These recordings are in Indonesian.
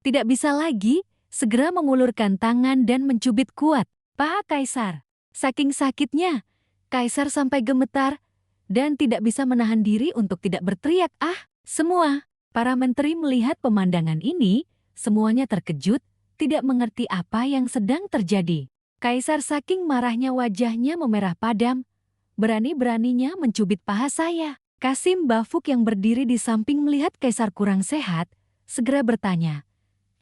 Tidak bisa lagi, segera mengulurkan tangan dan mencubit kuat paha Kaisar. Saking sakitnya, Kaisar sampai gemetar dan tidak bisa menahan diri untuk tidak berteriak, "Ah!" Semua para menteri melihat pemandangan ini, semuanya terkejut, tidak mengerti apa yang sedang terjadi. Kaisar saking marahnya wajahnya memerah padam, berani-beraninya mencubit paha saya. Kasim Bafuk yang berdiri di samping melihat Kaisar kurang sehat, segera bertanya,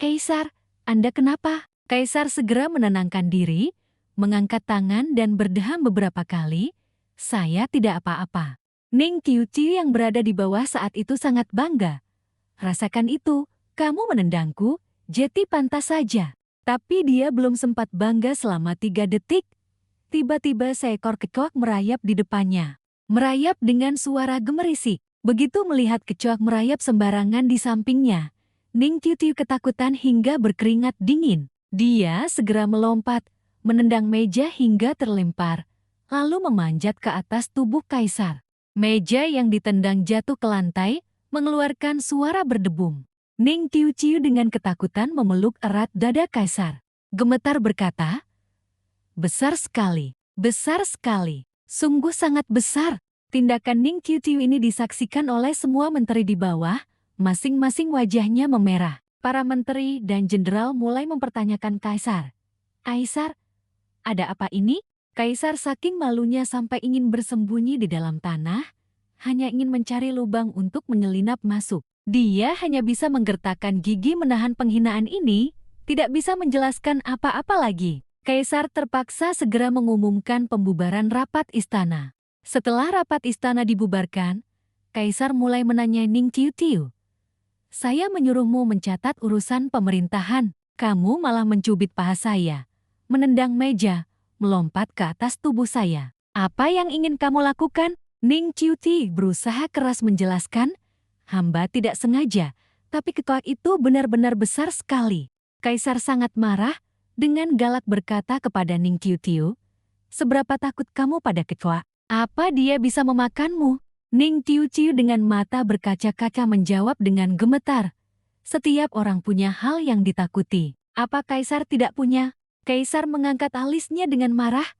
"Kaisar, Anda kenapa?" Kaisar segera menenangkan diri, mengangkat tangan dan berdeham beberapa kali, "Saya tidak apa-apa." Ning Qiuqiu yang berada di bawah saat itu sangat bangga. "Rasakan itu, kamu menendangku, Jeti pantas saja." Tapi dia belum sempat bangga selama 3 detik. Tiba-tiba seekor kecoak merayap di depannya. Merayap dengan suara gemerisik. Begitu melihat kecoak merayap sembarangan di sampingnya, Ning Qiuqiu ketakutan hingga berkeringat dingin. Dia segera melompat, menendang meja hingga terlempar, lalu memanjat ke atas tubuh Kaisar. Meja yang ditendang jatuh ke lantai, mengeluarkan suara berdebum. Ning Qiuqiu dengan ketakutan memeluk erat dada Kaisar. Gemetar berkata, "Besar sekali, besar sekali, sungguh sangat besar." Tindakan Ning Qiuqiu ini disaksikan oleh semua menteri di bawah, masing-masing wajahnya memerah. Para menteri dan jenderal mulai mempertanyakan Kaisar. "Kaisar, ada apa ini?" Kaisar saking malunya sampai ingin bersembunyi di dalam tanah, hanya ingin mencari lubang untuk menyelinap masuk. Dia hanya bisa menggertakkan gigi menahan penghinaan ini, tidak bisa menjelaskan apa-apa lagi. Kaisar terpaksa segera mengumumkan pembubaran rapat istana. Setelah rapat istana dibubarkan, Kaisar mulai menanyai Ning Qiuqiu. "Saya menyuruhmu mencatat urusan pemerintahan, kamu malah mencubit paha saya, menendang meja, melompat ke atas tubuh saya. Apa yang ingin kamu lakukan?" Ning Qiuqiu berusaha keras menjelaskan, "Hamba tidak sengaja, tapi kecoak itu benar-benar besar sekali." Kaisar sangat marah, dengan galak berkata kepada Ning Qiuqiu, "Seberapa takut kamu pada kecoak? Apa dia bisa memakanmu?" Ning Qiuqiu dengan mata berkaca-kaca menjawab dengan gemetar, "Setiap orang punya hal yang ditakuti. Apa Kaisar tidak punya?" Kaisar mengangkat alisnya dengan marah,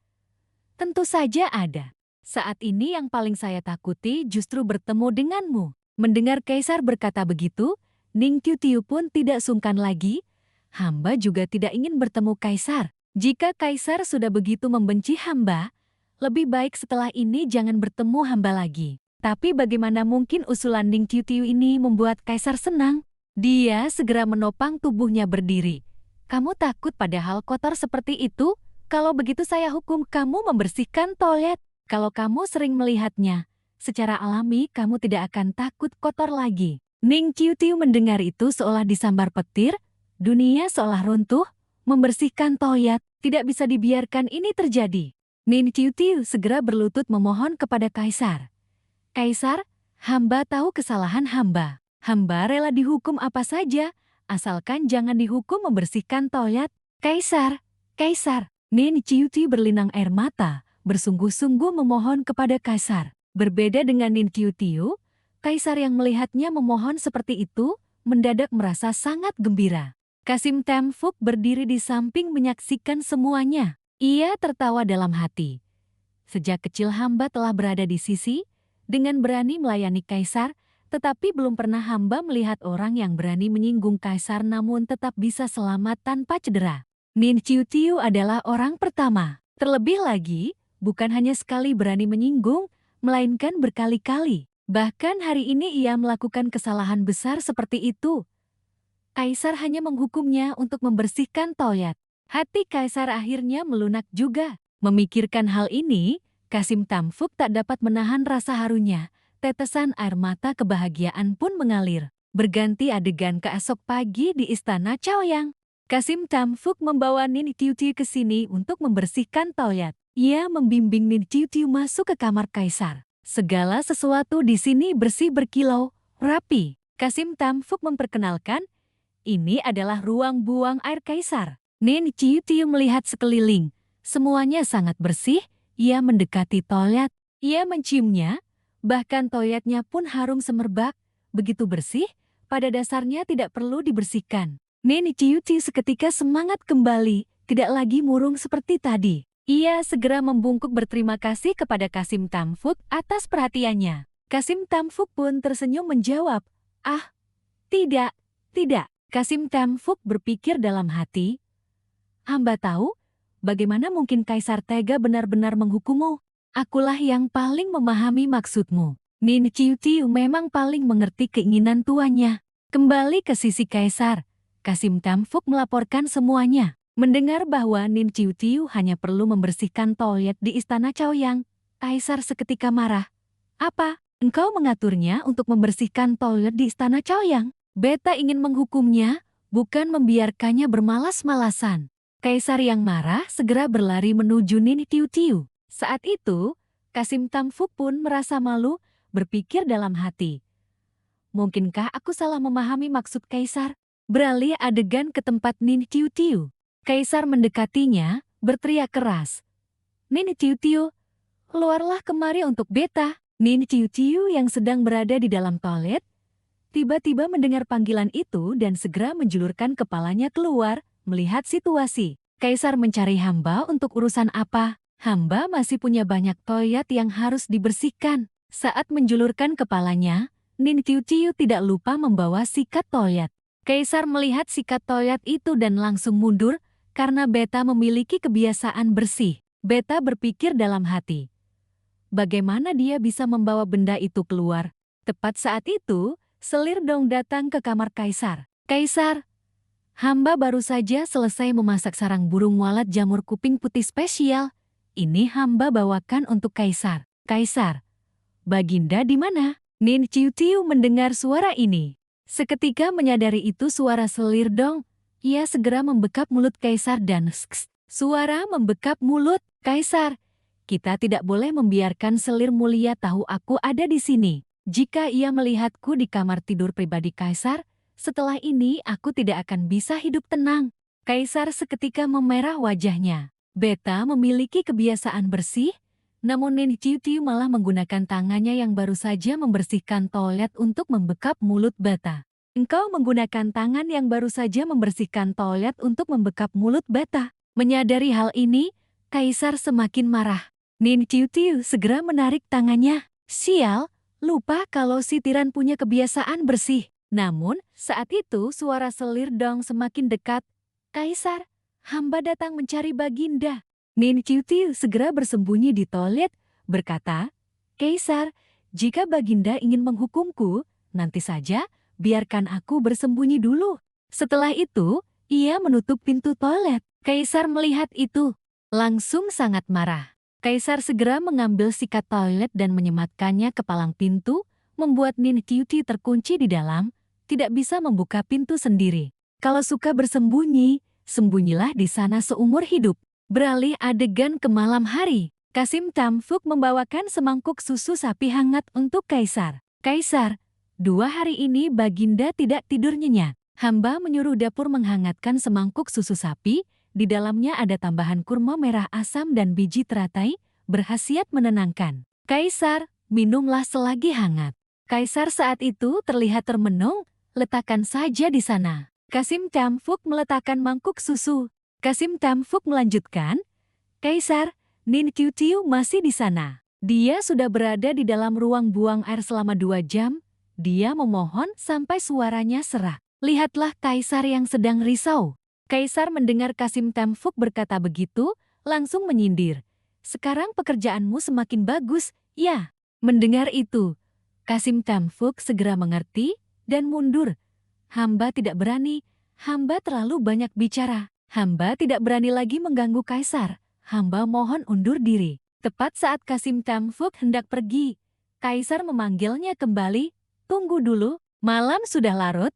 "Tentu saja ada. Saat ini yang paling saya takuti justru bertemu denganmu." Mendengar Kaisar berkata begitu, Ning Qiuqiu pun tidak sungkan lagi. "Hamba juga tidak ingin bertemu Kaisar. Jika Kaisar sudah begitu membenci hamba, lebih baik setelah ini jangan bertemu hamba lagi." Tapi bagaimana mungkin usulan Ning Qiuqiu ini membuat Kaisar senang? Dia segera menopang tubuhnya berdiri. "Kamu takut pada hal kotor seperti itu? Kalau begitu saya hukum kamu membersihkan toilet. Kalau kamu sering melihatnya, secara alami kamu tidak akan takut kotor lagi." Ning Qiuqiu mendengar itu seolah disambar petir, dunia seolah runtuh, membersihkan toilet, tidak bisa dibiarkan ini terjadi. Ning Qiuqiu segera berlutut memohon kepada Kaisar. "Kaisar, hamba tahu kesalahan hamba. Hamba rela dihukum apa saja, asalkan jangan dihukum membersihkan toilet." "Kaisar, Kaisar." Ning Qiuqiu berlinang air mata, bersungguh-sungguh memohon kepada Kaisar. Berbeda dengan Ning Qiuqiu, Kaisar yang melihatnya memohon seperti itu, mendadak merasa sangat gembira. Kasim Tamfuk berdiri di samping menyaksikan semuanya. Ia tertawa dalam hati. Sejak kecil hamba telah berada di sisi, dengan berani melayani Kaisar, tetapi belum pernah hamba melihat orang yang berani menyinggung Kaisar namun tetap bisa selamat tanpa cedera. Ning Qiuqiu adalah orang pertama. Terlebih lagi, bukan hanya sekali berani menyinggung, melainkan berkali-kali. Bahkan hari ini ia melakukan kesalahan besar seperti itu. Kaisar hanya menghukumnya untuk membersihkan toilet. Hati Kaisar akhirnya melunak juga. Memikirkan hal ini, Kasim Tamfuk tak dapat menahan rasa harunya. Tetesan air mata kebahagiaan pun mengalir. Berganti adegan keesok pagi di istana Chaoyang. Kasim Tamfuk membawa Ning Qiuqiu ke sini untuk membersihkan toilet. Ia membimbing Ning Qiuqiu masuk ke kamar Kaisar. Segala sesuatu di sini bersih berkilau, rapi. Kasim Tamfuk memperkenalkan, ini adalah ruang buang air Kaisar. Ning Qiuqiu melihat sekeliling. Semuanya sangat bersih. Ia mendekati toilet. Ia menciumnya. Bahkan toiletnya pun harum semerbak. Begitu bersih, pada dasarnya tidak perlu dibersihkan. Nin Ciuciu seketika semangat kembali, tidak lagi murung seperti tadi. Ia segera membungkuk berterima kasih kepada Kasim Tamfuk atas perhatiannya. Kasim Tamfuk pun tersenyum menjawab, "Ah, tidak, tidak." Kasim Tamfuk berpikir dalam hati, "Hamba tahu, bagaimana mungkin Kaisar tega benar-benar menghukummu? Akulah yang paling memahami maksudmu." Nin Ciuciu memang paling mengerti keinginan tuannya. Kembali ke sisi Kaisar, Kasim Tamfuk melaporkan semuanya. Mendengar bahwa Nin Ciuciu hanya perlu membersihkan toilet di Istana Chaoyang, Kaisar seketika marah. "Apa? Engkau mengaturnya untuk membersihkan toilet di Istana Chaoyang? Beta ingin menghukumnya, bukan membiarkannya bermalas-malasan." Kaisar yang marah segera berlari menuju Nin Ciuciu. Saat itu, Kasim Tamfuk pun merasa malu, berpikir dalam hati. Mungkinkah aku salah memahami maksud Kaisar? Beralih adegan ke tempat Nin Ciuciu. Kaisar mendekatinya, berteriak keras. "Nin Ciuciu, keluarlah kemari untuk beta." Nin Ciuciu yang sedang berada di dalam toilet, tiba-tiba mendengar panggilan itu dan segera menjulurkan kepalanya keluar, melihat situasi. Kaisar mencari hamba untuk urusan apa? Hamba masih punya banyak toilet yang harus dibersihkan. Saat menjulurkan kepalanya, Nin Ciuciu tidak lupa membawa sikat toilet. Kaisar melihat sikat toilet itu dan langsung mundur, karena beta memiliki kebiasaan bersih. Beta berpikir dalam hati, bagaimana dia bisa membawa benda itu keluar? Tepat saat itu, Selir Dong datang ke kamar Kaisar. "Kaisar, hamba baru saja selesai memasak sarang burung walet jamur kuping putih spesial. Ini hamba bawakan untuk Kaisar." "Kaisar, Baginda di mana?" Nin Ciuciu mendengar suara ini. Seketika menyadari itu suara Selir Dong. Ia segera membekap mulut Kaisar dan suara membekap mulut. "Kaisar, kita tidak boleh membiarkan Selir Mulia tahu aku ada di sini. Jika ia melihatku di kamar tidur pribadi Kaisar, setelah ini aku tidak akan bisa hidup tenang." Kaisar seketika memerah wajahnya. Beta memiliki kebiasaan bersih, namun Nin Ciuciu malah menggunakan tangannya yang baru saja membersihkan toilet untuk membekap mulut beta. "Engkau menggunakan tangan yang baru saja membersihkan toilet untuk membekap mulut beta." Menyadari hal ini, Kaisar semakin marah. Nin Ciuciu segera menarik tangannya. "Sial, lupa kalau si tiran punya kebiasaan bersih." Namun, saat itu suara Selir Dong semakin dekat. "Kaisar, hamba datang mencari Baginda." Nin Ciuciu segera bersembunyi di toilet, berkata, "Kaisar, jika Baginda ingin menghukumku, nanti saja, biarkan aku bersembunyi dulu." Setelah itu, ia menutup pintu toilet. Kaisar melihat itu, langsung sangat marah. Kaisar segera mengambil sikat toilet dan menyematkannya ke palang pintu, membuat Nin Ciuciu terkunci di dalam, tidak bisa membuka pintu sendiri. Kalau suka bersembunyi, sembunyilah di sana seumur hidup. Beralih adegan ke malam hari, Kasim Tamfuk membawakan semangkuk susu sapi hangat untuk Kaisar. "Kaisar, 2 hari ini Baginda tidak tidur nyenyak. Hamba menyuruh dapur menghangatkan semangkuk susu sapi, di dalamnya ada tambahan kurma merah asam dan biji teratai, berkhasiat menenangkan. Kaisar, minumlah selagi hangat." Kaisar saat itu terlihat termenung, "Letakkan saja di sana." Kasim Tamfuk meletakkan mangkuk susu. Kasim Tamfuk melanjutkan, "Kaisar, Nin Ciuciu masih di sana. Dia sudah berada di dalam ruang buang air selama 2 jam. Dia memohon sampai suaranya serak." Lihatlah Kaisar yang sedang risau. Kaisar mendengar Kasim Tamfuk berkata begitu, langsung menyindir. "Sekarang pekerjaanmu semakin bagus, ya." Mendengar itu, Kasim Tamfuk segera mengerti dan mundur. "Hamba tidak berani, hamba terlalu banyak bicara. Hamba tidak berani lagi mengganggu Kaisar. Hamba mohon undur diri." Tepat saat Kasim Tamfuk hendak pergi, Kaisar memanggilnya kembali. "Tunggu dulu, malam sudah larut.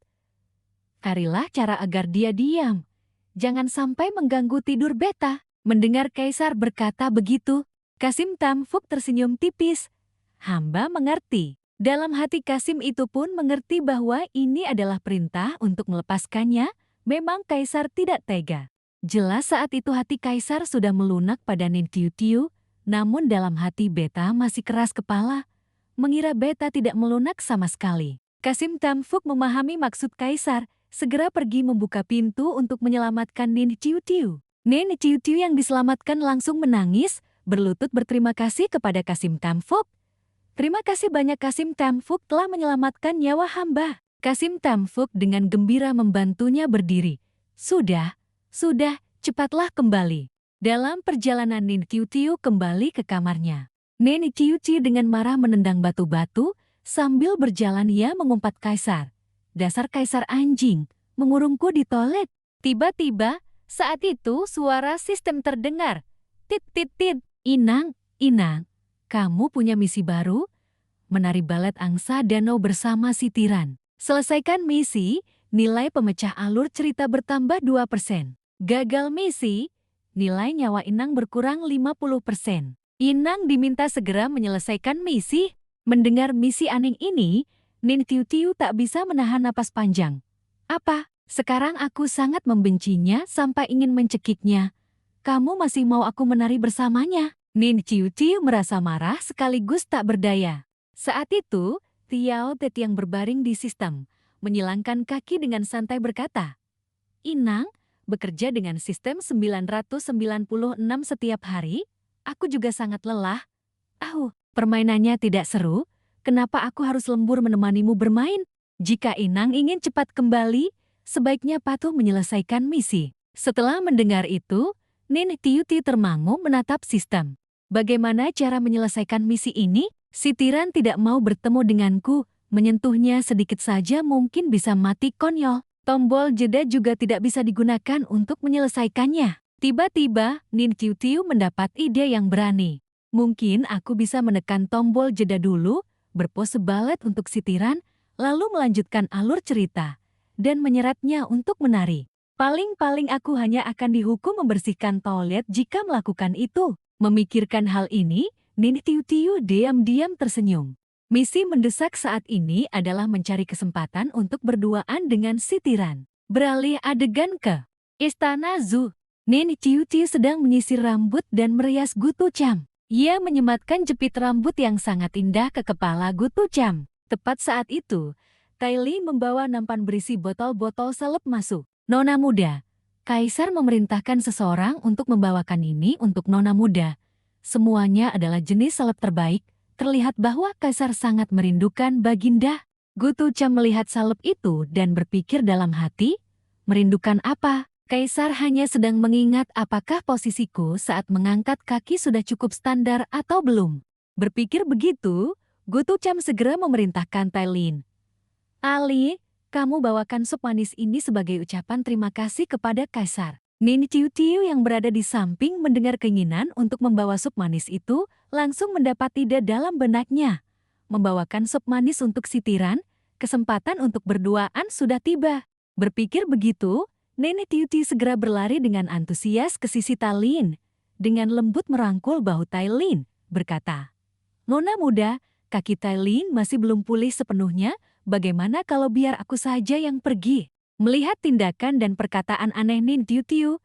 Carilah cara agar dia diam. Jangan sampai mengganggu tidur beta." Mendengar Kaisar berkata begitu, Kasim Tamfuk tersenyum tipis. "Hamba mengerti." Dalam hati Kasim itu pun mengerti bahwa ini adalah perintah untuk melepaskannya. Memang Kaisar tidak tega. Jelas saat itu hati Kaisar sudah melunak pada Nin Ciuciu, namun dalam hati beta masih keras kepala. Mengira beta tidak melunak sama sekali. Kasim Tamfuk memahami maksud Kaisar, segera pergi membuka pintu untuk menyelamatkan Nin Tiu Tiu. Nin Tiu Tiu yang diselamatkan langsung menangis, berlutut berterima kasih kepada Kasim Tamfuk. Terima kasih banyak Kasim Tamfuk telah menyelamatkan nyawa hamba. Kasim Tamfuk dengan gembira membantunya berdiri. Sudah, cepatlah kembali. Dalam perjalanan Nin Tiu Tiu kembali ke kamarnya. Nin Tiu Tiu dengan marah menendang batu-batu, sambil berjalan ia mengumpat Kaisar. Dasar Kaisar anjing, mengurungku di toilet. Tiba-tiba, saat itu suara sistem terdengar. Tit tit tit, Inang, kamu punya misi baru? Menari balet angsa danau bersama si tiran. Selesaikan misi, nilai pemecah alur cerita bertambah 2%. Gagal misi, nilai nyawa Inang berkurang 50%. Inang diminta segera menyelesaikan misi. Mendengar misi aneh ini, Nin Tiu Tiu tak bisa menahan napas panjang. Apa? Sekarang aku sangat membencinya sampai ingin mencekiknya. Kamu masih mau aku menari bersamanya? Nin Tiu Tiu merasa marah sekaligus tak berdaya. Saat itu, Tiao Tet yang berbaring di sistem, menyilangkan kaki dengan santai berkata, Inang, bekerja dengan sistem 996 setiap hari, aku juga sangat lelah. Permainannya tidak seru, kenapa aku harus lembur menemanimu bermain? Jika Inang ingin cepat kembali, sebaiknya patuh menyelesaikan misi. Setelah mendengar itu, Nin Tiu Tiu termangu menatap sistem. Bagaimana cara menyelesaikan misi ini? Si tiran tidak mau bertemu denganku, menyentuhnya sedikit saja mungkin bisa mati konyol. Tombol jeda juga tidak bisa digunakan untuk menyelesaikannya. Tiba-tiba, Nin Tiu Tiu mendapat ide yang berani. Mungkin aku bisa menekan tombol jeda dulu, berpose balet untuk si tiran, lalu melanjutkan alur cerita, dan menyeretnya untuk menari. Paling-paling aku hanya akan dihukum membersihkan toilet jika melakukan itu. Memikirkan hal ini, Nin Tiu Tiu diam-diam tersenyum. Misi mendesak saat ini adalah mencari kesempatan untuk berduaan dengan si tiran. Beralih adegan ke Istana Zhu. Nin Tiu Tiu sedang menyisir rambut dan merias Gutu Cham. Ia menyematkan jepit rambut yang sangat indah ke kepala Gutu Cham. Tepat saat itu, Tai Li membawa nampan berisi botol-botol salep masuk. Nona muda, Kaisar memerintahkan seseorang untuk membawakan ini untuk Nona muda. Semuanya adalah jenis salep terbaik. Terlihat bahwa Kaisar sangat merindukan Baginda. Gutu Cham melihat salep itu dan berpikir dalam hati, merindukan apa? Kaisar hanya sedang mengingat apakah posisiku saat mengangkat kaki sudah cukup standar atau belum. Berpikir begitu, Gutu Cham segera memerintahkan Tai Lin. Ali, kamu bawakan sup manis ini sebagai ucapan terima kasih kepada Kaisar. Nin Tiu Tiu yang berada di samping mendengar keinginan untuk membawa sup manis itu, langsung mendapat ide dalam benaknya. Membawakan sup manis untuk si tiran, kesempatan untuk berduaan sudah tiba. Berpikir begitu, Nenek Tiu Tiu segera berlari dengan antusias ke sisi Tai Lin. Dengan lembut merangkul bahu Tai Lin, berkata, Nona muda, kaki Tai Lin masih belum pulih sepenuhnya, bagaimana kalau biar aku saja yang pergi? Melihat tindakan dan perkataan aneh Nin Tiu Tiu,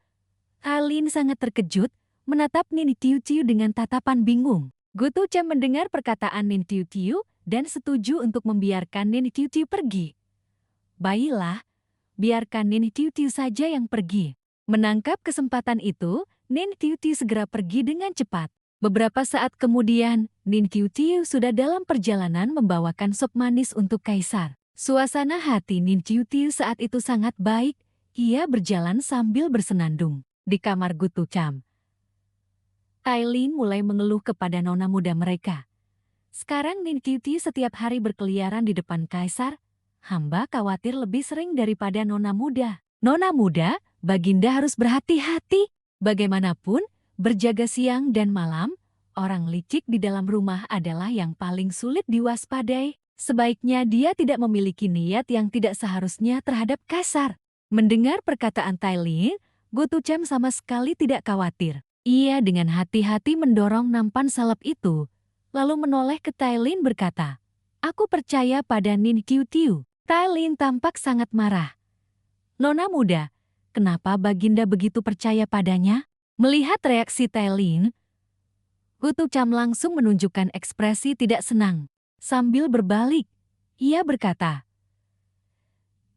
Tai Lin sangat terkejut, menatap Nin Tiu Tiu dengan tatapan bingung. Gutu Cham mendengar perkataan Nin Tiu Tiu dan setuju untuk membiarkan Nin Tiu Tiu pergi. Baiklah, biarkan Nin Tiu Tiu saja yang pergi. Menangkap kesempatan itu, Nin Tiu Tiu segera pergi dengan cepat. Beberapa saat kemudian, Nin Tiu Tiu sudah dalam perjalanan membawakan sup manis untuk Kaisar. Suasana hati Nin Tiu Tiu saat itu sangat baik. Ia berjalan sambil bersenandung. Di kamar Gutu Cham, Tai Lin mulai mengeluh kepada nona muda mereka. Sekarang Nin Tiu Tiu setiap hari berkeliaran di depan Kaisar. Hamba khawatir lebih sering daripada nona muda. Nona muda, Baginda harus berhati-hati. Bagaimanapun, berjaga siang dan malam, orang licik di dalam rumah adalah yang paling sulit diwaspadai. Sebaiknya dia tidak memiliki niat yang tidak seharusnya terhadap Kaisar. Mendengar perkataan Tai Lin, Gutu Cham sama sekali tidak khawatir. Ia dengan hati-hati mendorong nampan salep itu, lalu menoleh ke Tai Lin berkata, Aku percaya pada Nin Tiu Tiu. Tai Lin tampak sangat marah. Nona muda, kenapa Baginda begitu percaya padanya? Melihat reaksi Tai Lin, Gutu Cham langsung menunjukkan ekspresi tidak senang. Sambil berbalik, ia berkata,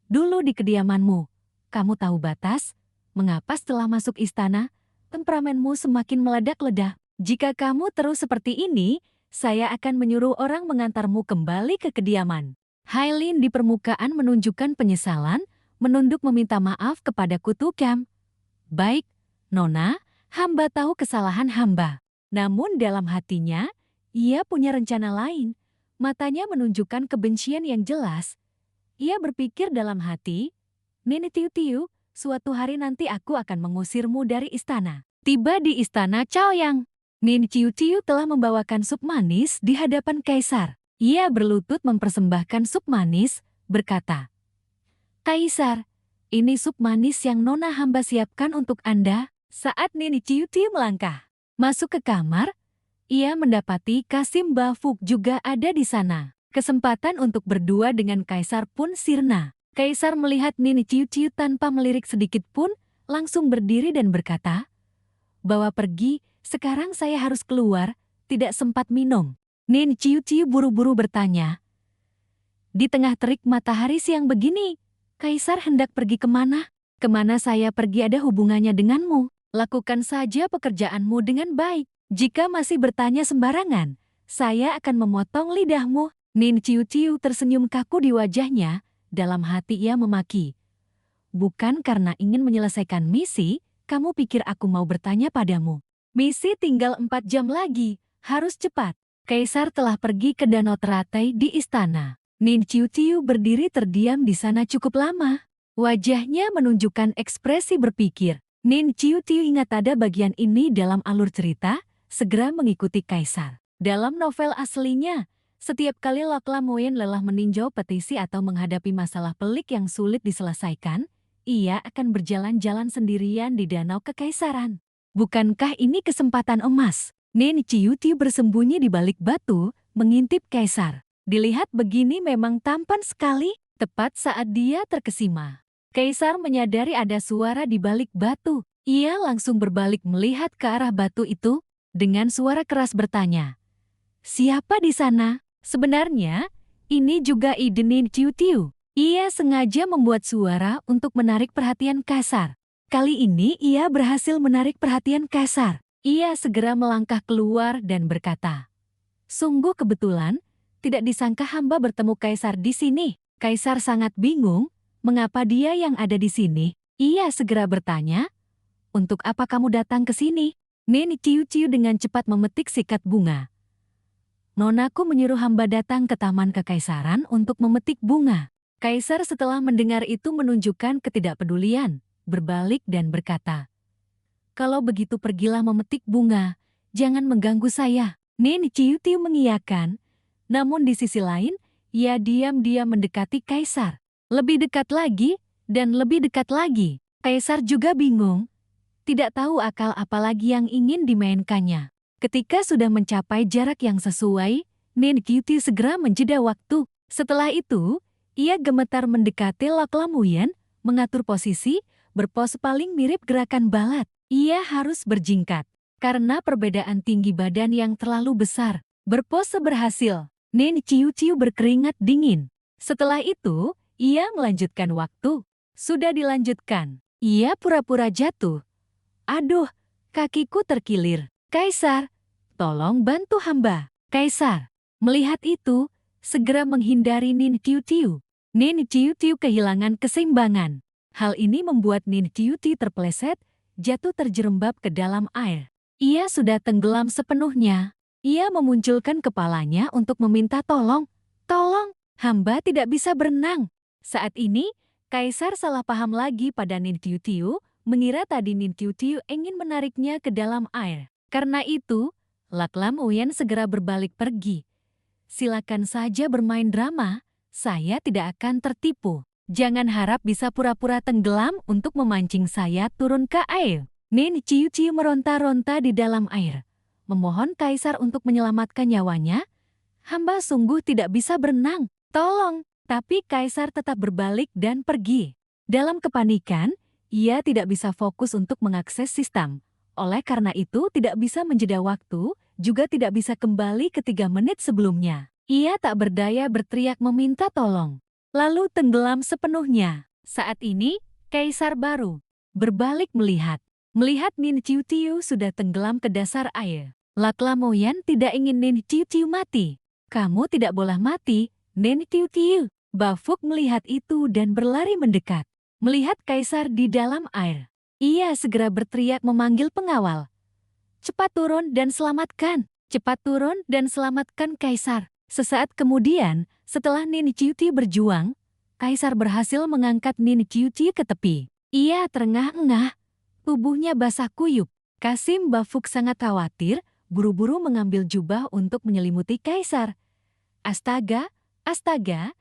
Dulu di kediamanmu, kamu tahu batas? Mengapa setelah masuk istana, temperamenmu semakin meledak-ledak? Jika kamu terus seperti ini, saya akan menyuruh orang mengantarmu kembali ke kediaman. Hailin di permukaan menunjukkan penyesalan, menunduk meminta maaf kepada Kutu Kam. Baik, Nona, hamba tahu kesalahan hamba. Namun dalam hatinya, ia punya rencana lain. Matanya menunjukkan kebencian yang jelas. Ia berpikir dalam hati, Nini Tiu Tiu, suatu hari nanti aku akan mengusirmu dari istana. Tiba di istana Chaoyang, Nini Tiu Tiu telah membawakan sup manis di hadapan kaisar. Ia berlutut mempersembahkan sup manis, berkata, Kaisar, ini sup manis yang Nona hamba siapkan untuk Anda. Saat Nini Tiu Tiu melangkah masuk ke kamar, ia mendapati Kasim Bafuk juga ada di sana. Kesempatan untuk berdua dengan kaisar pun sirna. Kaisar melihat Nini Tiu Tiu tanpa melirik sedikit pun, langsung berdiri dan berkata, "Bawa pergi, sekarang saya harus keluar, tidak sempat minum." Nini Tiu Tiu buru-buru bertanya, "Di tengah terik matahari siang begini, Kaisar hendak pergi kemana? Kemana saya pergi ada hubungannya denganmu? Lakukan saja pekerjaanmu dengan baik. Jika masih bertanya sembarangan, saya akan memotong lidahmu." Nin Ciu Ciu tersenyum kaku di wajahnya, dalam hati ia memaki. "Bukan karena ingin menyelesaikan misi, kamu pikir aku mau bertanya padamu. Misi tinggal 4 jam lagi, harus cepat." Kaisar telah pergi ke Danau Teratai di istana. Nin Ciu Ciu berdiri terdiam di sana cukup lama. Wajahnya menunjukkan ekspresi berpikir. Nin Ciu Ciu ingat ada bagian ini dalam alur cerita, segera mengikuti Kaisar. Dalam novel aslinya, setiap kali Lok Lam Wen lelah meninjau petisi atau menghadapi masalah pelik yang sulit diselesaikan, ia akan berjalan-jalan sendirian di danau kekaisaran. Bukankah ini kesempatan emas? Nin Ciu Ciu bersembunyi di balik batu, mengintip Kaisar. Dilihat begini memang tampan sekali, tepat saat dia terkesima. Kaisar menyadari ada suara di balik batu. Ia langsung berbalik melihat ke arah batu itu, dengan suara keras bertanya, "Siapa di sana?" Sebenarnya, ini juga ide Nin Ciu Ciu. Ia sengaja membuat suara untuk menarik perhatian Kaisar. Kali ini ia berhasil menarik perhatian Kaisar. Ia segera melangkah keluar dan berkata, "Sungguh kebetulan, tidak disangka hamba bertemu Kaisar di sini." Kaisar sangat bingung, mengapa dia yang ada di sini. Ia segera bertanya, "Untuk apa kamu datang ke sini?" Nin Ciu Ciu dengan cepat memetik sikat bunga. "Nonaku menyuruh hamba datang ke taman kekaisaran untuk memetik bunga." Kaisar setelah mendengar itu menunjukkan ketidakpedulian, berbalik dan berkata, "Kalau begitu pergilah memetik bunga, jangan mengganggu saya." Nin Ciu Ciu mengiyakan, namun di sisi lain, ia diam-diam mendekati Kaisar. Lebih dekat lagi, dan lebih dekat lagi. Kaisar juga bingung, tidak tahu akal apa lagi yang ingin dimainkannya. Ketika sudah mencapai jarak yang sesuai, Nin Ciu Ciu segera menjeda waktu. Setelah itu, ia gemetar mendekati Lok Lam Wen, mengatur posisi, berpose paling mirip gerakan balat. Ia harus berjingkat. Karena perbedaan tinggi badan yang terlalu besar, berpose berhasil. Nin Ciu Ciu berkeringat dingin. Setelah itu, ia melanjutkan waktu. Sudah dilanjutkan. Ia pura-pura jatuh. "Aduh, kakiku terkilir. Kaisar, tolong bantu hamba." Kaisar, melihat itu, segera menghindari Nin Ciu Ciu. Nin Ciu Ciu kehilangan keseimbangan. Hal ini membuat Nin Ciu Ciu terpeleset, jatuh terjerembab ke dalam air. Ia sudah tenggelam sepenuhnya. Ia memunculkan kepalanya untuk meminta tolong. "Tolong, hamba tidak bisa berenang." Saat ini, Kaisar salah paham lagi pada Nin Ciu Ciu, mengira tadi Nin Ciu Ciu ingin menariknya ke dalam air. Karena itu, Lok Lam Wen segera berbalik pergi. "Silakan saja bermain drama, saya tidak akan tertipu. Jangan harap bisa pura-pura tenggelam untuk memancing saya turun ke air." Nin Ciu Ciu meronta-ronta di dalam air, memohon Kaisar untuk menyelamatkan nyawanya. "Hamba sungguh tidak bisa berenang, tolong." Tapi Kaisar tetap berbalik dan pergi. Dalam kepanikan, ia tidak bisa fokus untuk mengakses sistem. Oleh karena itu tidak bisa menjeda waktu, juga tidak bisa kembali ke 3 menit sebelumnya. Ia tak berdaya berteriak meminta tolong. lalu tenggelam sepenuhnya. Saat ini, Kaisar baru berbalik melihat. Melihat Nin Tiu Tiu sudah tenggelam ke dasar air. Laklamoyan tidak ingin Nin Tiu Tiu mati. Kamu tidak boleh mati, Nin Tiu Tiu. Bafuk melihat itu dan berlari mendekat. Melihat Kaisar di dalam air, ia segera berteriak memanggil pengawal. Cepat turun dan selamatkan. Cepat turun dan selamatkan Kaisar. Sesaat kemudian, setelah Nin Tiu Tiu berjuang, Kaisar berhasil mengangkat Nin Tiu Tiu ke tepi. Ia terengah-engah, tubuhnya basah kuyup. Kasim Bafuk sangat khawatir, buru-buru mengambil jubah untuk menyelimuti Kaisar. Astaga, astaga,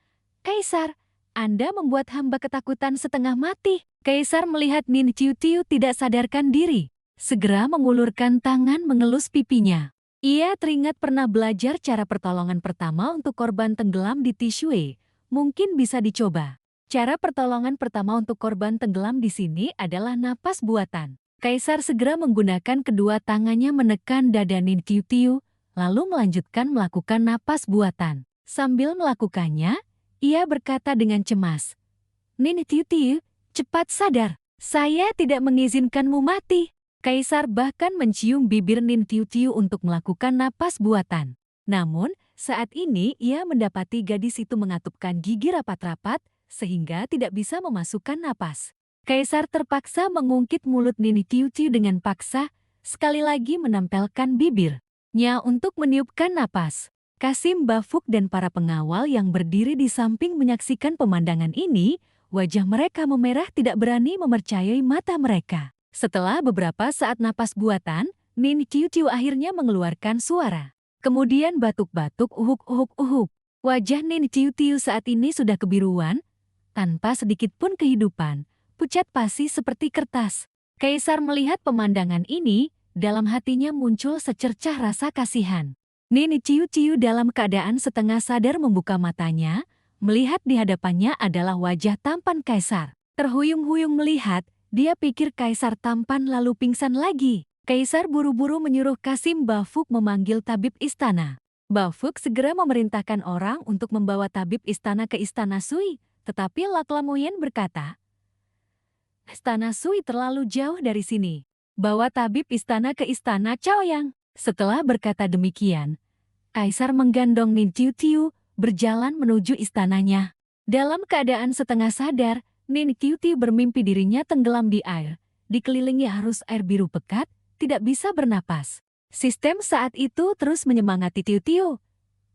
Kaisar, Anda membuat hamba ketakutan setengah mati. Kaisar melihat Nin Tiu Tiu tidak sadarkan diri. Segera mengulurkan tangan mengelus pipinya. Ia teringat pernah belajar cara pertolongan pertama untuk korban tenggelam di Tishui. Mungkin bisa dicoba. Cara pertolongan pertama untuk korban tenggelam di sini adalah napas buatan. Kaisar segera menggunakan kedua tangannya menekan dada Nin Tiu Tiu, lalu melanjutkan melakukan napas buatan. Sambil melakukannya, ia berkata dengan cemas, Nin Tiu Tiu, cepat sadar. Saya tidak mengizinkanmu mati. Kaisar bahkan mencium bibir Nin Tiu Tiu untuk melakukan napas buatan. Namun, saat ini ia mendapati gadis itu mengatupkan gigi rapat-rapat sehingga tidak bisa memasukkan napas. Kaisar terpaksa mengungkit mulut Nin Tiu Tiu dengan paksa, sekali lagi menempelkan bibirnya untuk meniupkan napas. Kasim Bafuk dan para pengawal yang berdiri di samping menyaksikan pemandangan ini, wajah mereka memerah tidak berani mempercayai mata mereka. Setelah beberapa saat napas buatan, Nin Tiu Tiu akhirnya mengeluarkan suara. Kemudian batuk-batuk uhuk-uhuk-uhuk. Wajah Nin Tiu Tiu saat ini sudah kebiruan, tanpa sedikit pun kehidupan, pucat pasi seperti kertas. Kaisar melihat pemandangan ini, dalam hatinya muncul secercah rasa kasihan. Nin Tiu Tiu dalam keadaan setengah sadar membuka matanya, melihat di hadapannya adalah wajah tampan Kaisar. Terhuyung-huyung melihat, dia pikir Kaisar tampan lalu pingsan lagi. Kaisar buru-buru menyuruh Kasim Bafuk memanggil tabib istana. Bafuk segera memerintahkan orang untuk membawa tabib istana ke istana Sui, tetapi Laklamoyan berkata, Istana Sui terlalu jauh dari sini. Bawa tabib istana ke istana Chaoyang. Setelah berkata demikian, Kaisar menggandong Nin Tiu Tiu, berjalan menuju istananya. Dalam keadaan setengah sadar, Nin Tiu Tiu bermimpi dirinya tenggelam di air, dikelilingi arus air biru pekat, tidak bisa bernapas. Sistem saat itu terus menyemangati Tiu Tiu.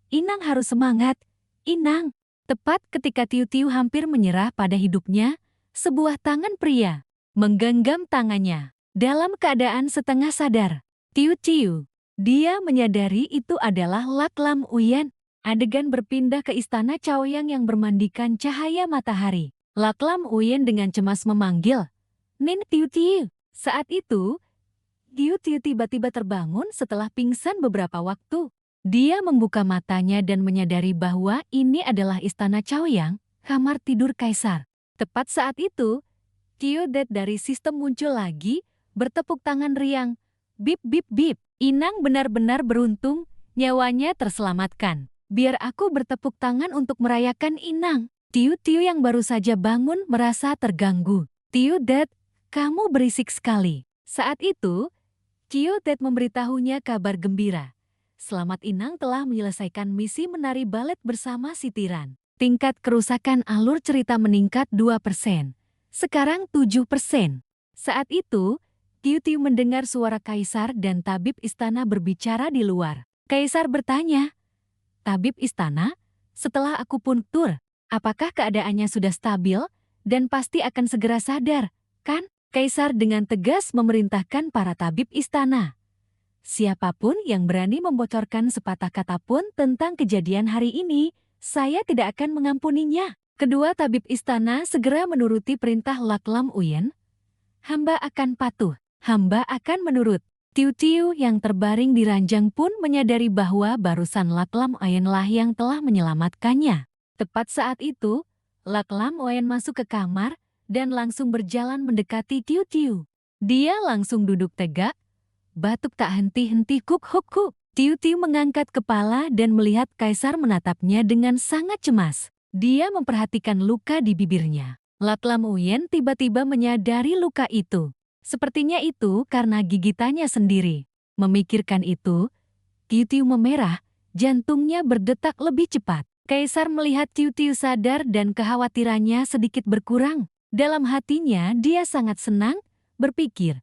Inang harus semangat, Inang. Tepat ketika Tiu Tiu hampir menyerah pada hidupnya, sebuah tangan pria menggenggam tangannya. Dalam keadaan setengah sadar, Tiu Tiu, dia menyadari itu adalah Laklam Uyen. Adegan berpindah ke istana Chaoyang yang bermandikan cahaya matahari. Laklam Uyen dengan cemas memanggil, Nin Tiu Tiu. Saat itu, Tiu Tiu tiba-tiba terbangun setelah pingsan beberapa waktu. Dia membuka matanya dan menyadari bahwa ini adalah istana Chaoyang, kamar tidur Kaisar. Tepat saat itu, Tiu Det dari sistem muncul lagi, bertepuk tangan riang. Bip bip bip, Inang benar-benar beruntung, nyawanya terselamatkan. Biar aku bertepuk tangan untuk merayakan Inang. Tiu Tiu yang baru saja bangun merasa terganggu. Tiu Det, kamu berisik sekali. Saat itu, Tiu Det memberitahunya kabar gembira. Selamat Inang telah menyelesaikan misi menari balet bersama si Tiran. Tingkat kerusakan alur cerita meningkat 2%. Sekarang 7%. Saat itu, Tiu Tiu mendengar suara Kaisar dan tabib istana berbicara di luar. Kaisar bertanya, Tabib istana, setelah aku punktur, apakah keadaannya sudah stabil dan pasti akan segera sadar, kan? Kaisar dengan tegas memerintahkan para tabib istana. Siapapun yang berani membocorkan sepatah kata pun tentang kejadian hari ini, saya tidak akan mengampuninya. Kedua tabib istana segera menuruti perintah Laklam Uyen. Hamba akan patuh. Hamba akan menurut. Tiu Tiu yang terbaring di ranjang pun menyadari bahwa barusan Laklam Uyen lah yang telah menyelamatkannya. Tepat saat itu, Laklam Uyen masuk ke kamar dan langsung berjalan mendekati Tiu Tiu. Dia langsung duduk tegak, batuk tak henti-henti kuk-huk-kuk. Tiu Tiu mengangkat kepala dan melihat Kaisar menatapnya dengan sangat cemas. Dia memperhatikan luka di bibirnya. Lam Uyen tiba-tiba menyadari luka itu. Sepertinya itu karena gigitannya sendiri. Memikirkan itu, Tiu Tiu memerah, jantungnya berdetak lebih cepat. Kaisar melihat Tiu Tiu sadar dan kekhawatirannya sedikit berkurang. Dalam hatinya dia sangat senang, berpikir,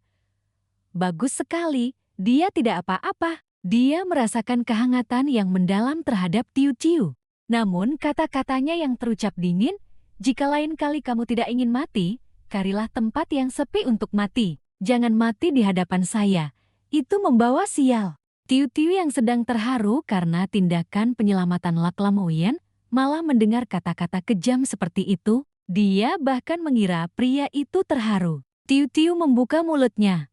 bagus sekali, dia tidak apa-apa. Dia merasakan kehangatan yang mendalam terhadap Tiu Tiu. Namun kata-katanya yang terucap dingin, jika lain kali kamu tidak ingin mati, carilah tempat yang sepi untuk mati. Jangan mati di hadapan saya. Itu membawa sial. Tiu Tiu yang sedang terharu karena tindakan penyelamatan Lam Uyen malah mendengar kata-kata kejam seperti itu. Dia bahkan mengira pria itu terharu. Tiu Tiu membuka mulutnya.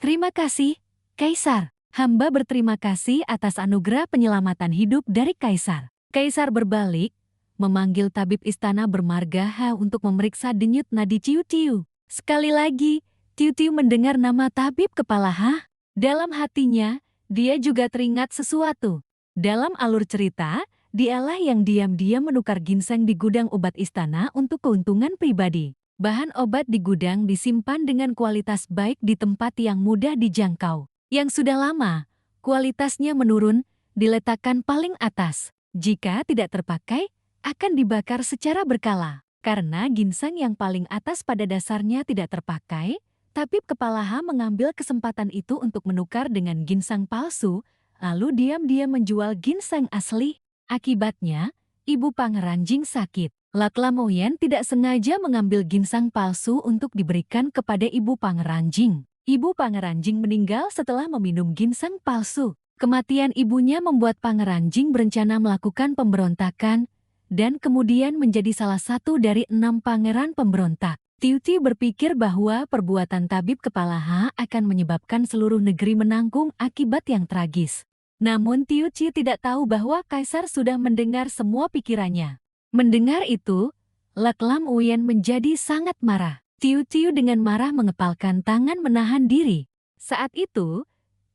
Terima kasih, Kaisar. Hamba berterima kasih atas anugerah penyelamatan hidup dari Kaisar. Kaisar berbalik, memanggil tabib istana bermargaha untuk memeriksa denyut nadi Tiu Tiu. Sekali lagi, Tiu Tiu mendengar nama tabib kepala Ha. Dalam hatinya, dia juga teringat sesuatu. Dalam alur cerita, dialah yang diam-diam menukar ginseng di gudang obat istana untuk keuntungan pribadi. Bahan obat di gudang disimpan dengan kualitas baik di tempat yang mudah dijangkau. Yang sudah lama, kualitasnya menurun, diletakkan paling atas. Jika tidak terpakai, akan dibakar secara berkala. Karena ginseng yang paling atas pada dasarnya tidak terpakai, tabib kepala Ha mengambil kesempatan itu untuk menukar dengan ginseng palsu, lalu diam-diam menjual ginseng asli. Akibatnya, Ibu Pangeranjing sakit. Lam Uyen tidak sengaja mengambil ginseng palsu untuk diberikan kepada Ibu Pangeranjing. Ibu Pangeranjing meninggal setelah meminum ginseng palsu. Kematian ibunya membuat Pangeranjing berencana melakukan pemberontakan dan kemudian menjadi salah satu dari 6 pangeran pemberontak. Tiu Tiu berpikir bahwa perbuatan tabib kepala Ha akan menyebabkan seluruh negeri menanggung akibat yang tragis. Namun Tiu Tiu tidak tahu bahwa Kaisar sudah mendengar semua pikirannya. Mendengar itu, Lam Uyen menjadi sangat marah. Tiu Tiu dengan marah mengepalkan tangan menahan diri. Saat itu,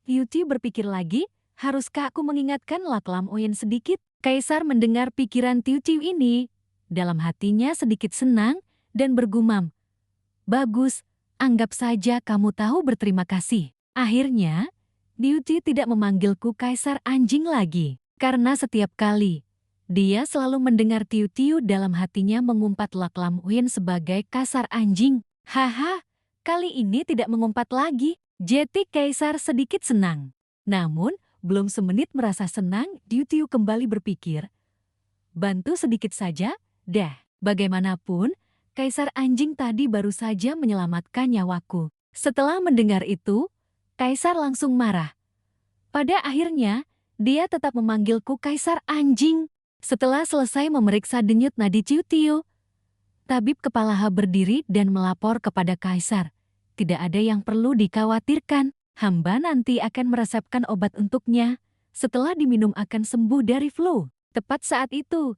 Tiu Tiu berpikir lagi, haruskah aku mengingatkan Lam Uyen sedikit? Kaisar mendengar pikiran Tiu Tiu ini. Dalam hatinya sedikit senang dan bergumam, bagus, anggap saja kamu tahu berterima kasih. Akhirnya, Tiu Tiu tidak memanggilku Kaisar Anjing lagi. Karena setiap kali, dia selalu mendengar Tiu Tiu dalam hatinya mengumpat Lam Uyen sebagai kasar anjing. Haha, kali ini tidak mengumpat lagi. Jetik Kaisar sedikit senang. Namun, belum semenit merasa senang, Tiu Tiu kembali berpikir, bantu sedikit saja, dah. Bagaimanapun, Kaisar Anjing tadi baru saja menyelamatkan nyawaku. Setelah mendengar itu, Kaisar langsung marah. Pada akhirnya, dia tetap memanggilku Kaisar Anjing. Setelah selesai memeriksa denyut nadi Tiu Tiu, tabib kepala Ha berdiri dan melapor kepada Kaisar. Tidak ada yang perlu dikhawatirkan, hamba nanti akan meresepkan obat untuknya. Setelah diminum akan sembuh dari flu. Tepat saat itu,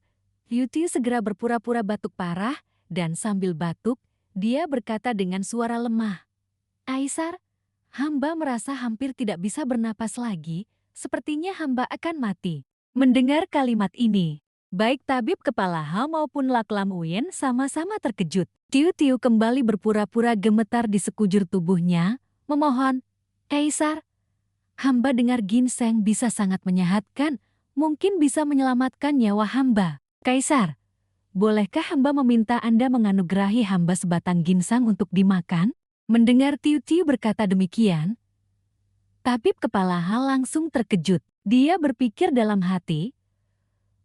Tiu Tiu segera berpura-pura batuk parah, dan sambil batuk, dia berkata dengan suara lemah, Kaisar, hamba merasa hampir tidak bisa bernapas lagi, sepertinya hamba akan mati. Mendengar kalimat ini, baik tabib kepala Ha maupun Lam Uyen sama-sama terkejut. Tiu Tiu kembali berpura-pura gemetar di sekujur tubuhnya, memohon, Kaisar, hamba dengar ginseng bisa sangat menyehatkan, mungkin bisa menyelamatkan nyawa hamba. Kaisar, bolehkah hamba meminta Anda menganugerahi hamba sebatang ginseng untuk dimakan? Mendengar Tiu Tiu berkata demikian, tabib kepala Ha langsung terkejut. Dia berpikir dalam hati,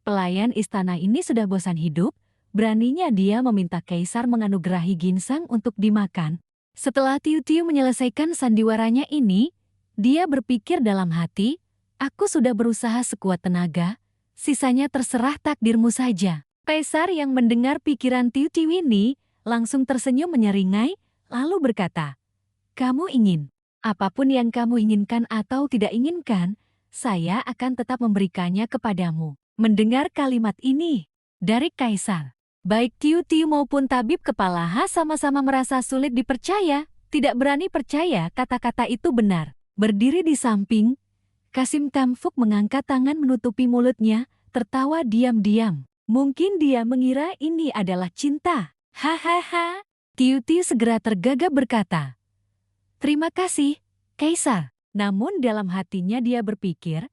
pelayan istana ini sudah bosan hidup, beraninya dia meminta Kaisar menganugerahi ginseng untuk dimakan. Setelah Tiu Tiu menyelesaikan sandiwaranya ini, dia berpikir dalam hati, aku sudah berusaha sekuat tenaga, sisanya terserah takdirmu saja. Kaisar yang mendengar pikiran Tiu Tiu ini, langsung tersenyum menyeringai, lalu berkata, kamu ingin, apapun yang kamu inginkan atau tidak inginkan, saya akan tetap memberikannya kepadamu. Mendengar kalimat ini dari Kaisar, baik Tiu Tiu maupun tabib kepala Ha sama-sama merasa sulit dipercaya, tidak berani percaya kata-kata itu benar. Berdiri di samping, Kasim Kamfuk mengangkat tangan menutupi mulutnya, tertawa diam-diam. Mungkin dia mengira ini adalah cinta. Hahaha. Tiu Tiu segera tergagap berkata, "Terima kasih, Kaisar." Namun dalam hatinya dia berpikir,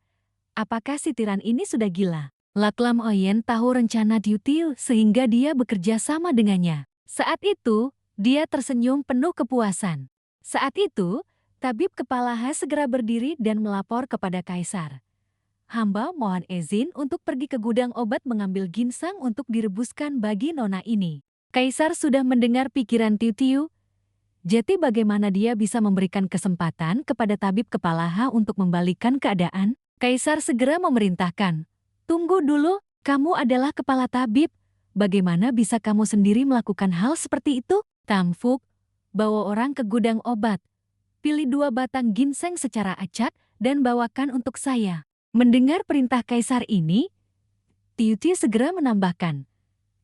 apakah si tiran ini sudah gila? Laklam Oyen tahu rencana Tiu Tiu sehingga dia bekerja sama dengannya. Saat itu, dia tersenyum penuh kepuasan. Saat itu, tabib kepala Ha segera berdiri dan melapor kepada Kaisar. "Hamba mohon izin untuk pergi ke gudang obat mengambil ginseng untuk direbuskan bagi nona ini." Kaisar sudah mendengar pikiran Tiu Tiu. Jadi bagaimana dia bisa memberikan kesempatan kepada tabib kepala Ha untuk membalikkan keadaan? Kaisar segera memerintahkan, "Tunggu dulu, kamu adalah kepala tabib. Bagaimana bisa kamu sendiri melakukan hal seperti itu? Tamfuk, bawa orang ke gudang obat. Pilih 2 batang ginseng secara acak dan bawakan untuk saya." Mendengar perintah Kaisar ini, Tiu Tiu segera menambahkan,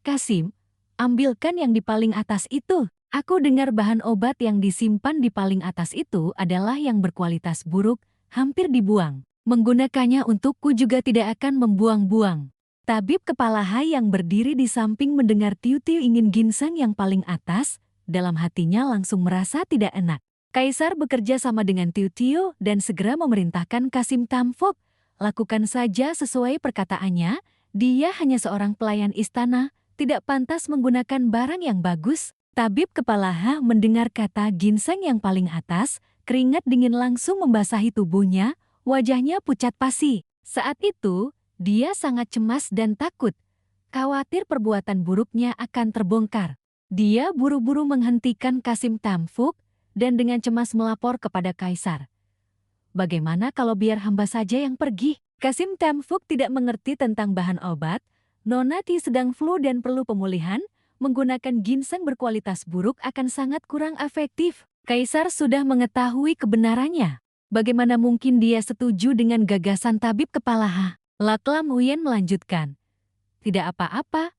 "Kasim, ambilkan yang di paling atas itu. Aku dengar bahan obat yang disimpan di paling atas itu adalah yang berkualitas buruk, hampir dibuang. Menggunakannya untukku juga tidak akan membuang-buang." Tabib kepala Ha yang berdiri di samping mendengar Tiu Tiu ingin ginseng yang paling atas, dalam hatinya langsung merasa tidak enak. Kaisar bekerja sama dengan Tiu Tiu dan segera memerintahkan Kasim Tamfuk, "Lakukan saja sesuai perkataannya, dia hanya seorang pelayan istana, tidak pantas menggunakan barang yang bagus." Tabib kepala Ha mendengar kata ginseng yang paling atas, keringat dingin langsung membasahi tubuhnya, wajahnya pucat pasi. Saat itu, dia sangat cemas dan takut, khawatir perbuatan buruknya akan terbongkar. Dia buru-buru menghentikan Kasim Tamfuk dan dengan cemas melapor kepada Kaisar. "Bagaimana kalau biar hamba saja yang pergi?" Kasim Tamfuk tidak mengerti tentang bahan obat. Nona Ti sedang flu dan perlu pemulihan. Menggunakan ginseng berkualitas buruk akan sangat kurang efektif. Kaisar sudah mengetahui kebenarannya. Bagaimana mungkin dia setuju dengan gagasan tabib kepala Ha? Laklam Huyen melanjutkan, "Tidak apa-apa.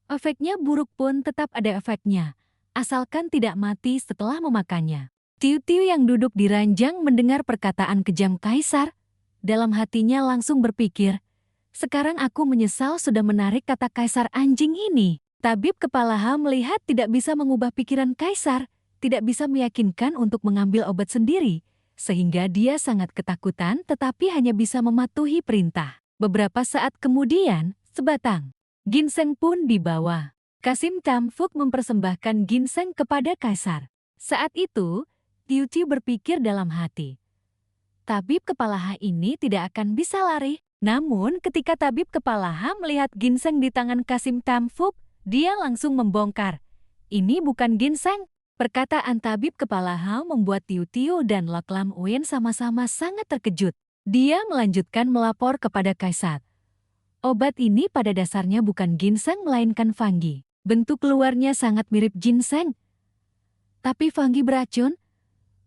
Efeknya buruk pun tetap ada efeknya, asalkan tidak mati setelah memakannya." Tiu Tiu yang duduk di ranjang mendengar perkataan kejam Kaisar. Dalam hatinya langsung berpikir, sekarang aku menyesal sudah menarik kata Kaisar anjing ini. Tabib kepala Ha melihat tidak bisa mengubah pikiran Kaisar, tidak bisa meyakinkan untuk mengambil obat sendiri, sehingga dia sangat ketakutan tetapi hanya bisa mematuhi perintah. Beberapa saat kemudian, sebatang ginseng pun dibawa. Kasim Tamfuk mempersembahkan ginseng kepada Kaisar. Saat itu, Tiu Tiu berpikir dalam hati, tabib kepala Ha ini tidak akan bisa lari. Namun ketika tabib kepala Ha melihat ginseng di tangan Kasim Tamfuk, dia langsung membongkar. "Ini bukan ginseng." Perkataan tabib kepala Ha membuat Tiu Tiu dan Laklam Uyen sama-sama sangat terkejut. Dia melanjutkan melapor kepada Kaisar. "Obat ini pada dasarnya bukan ginseng melainkan fungi. Bentuk luarnya sangat mirip ginseng. Tapi fungi beracun.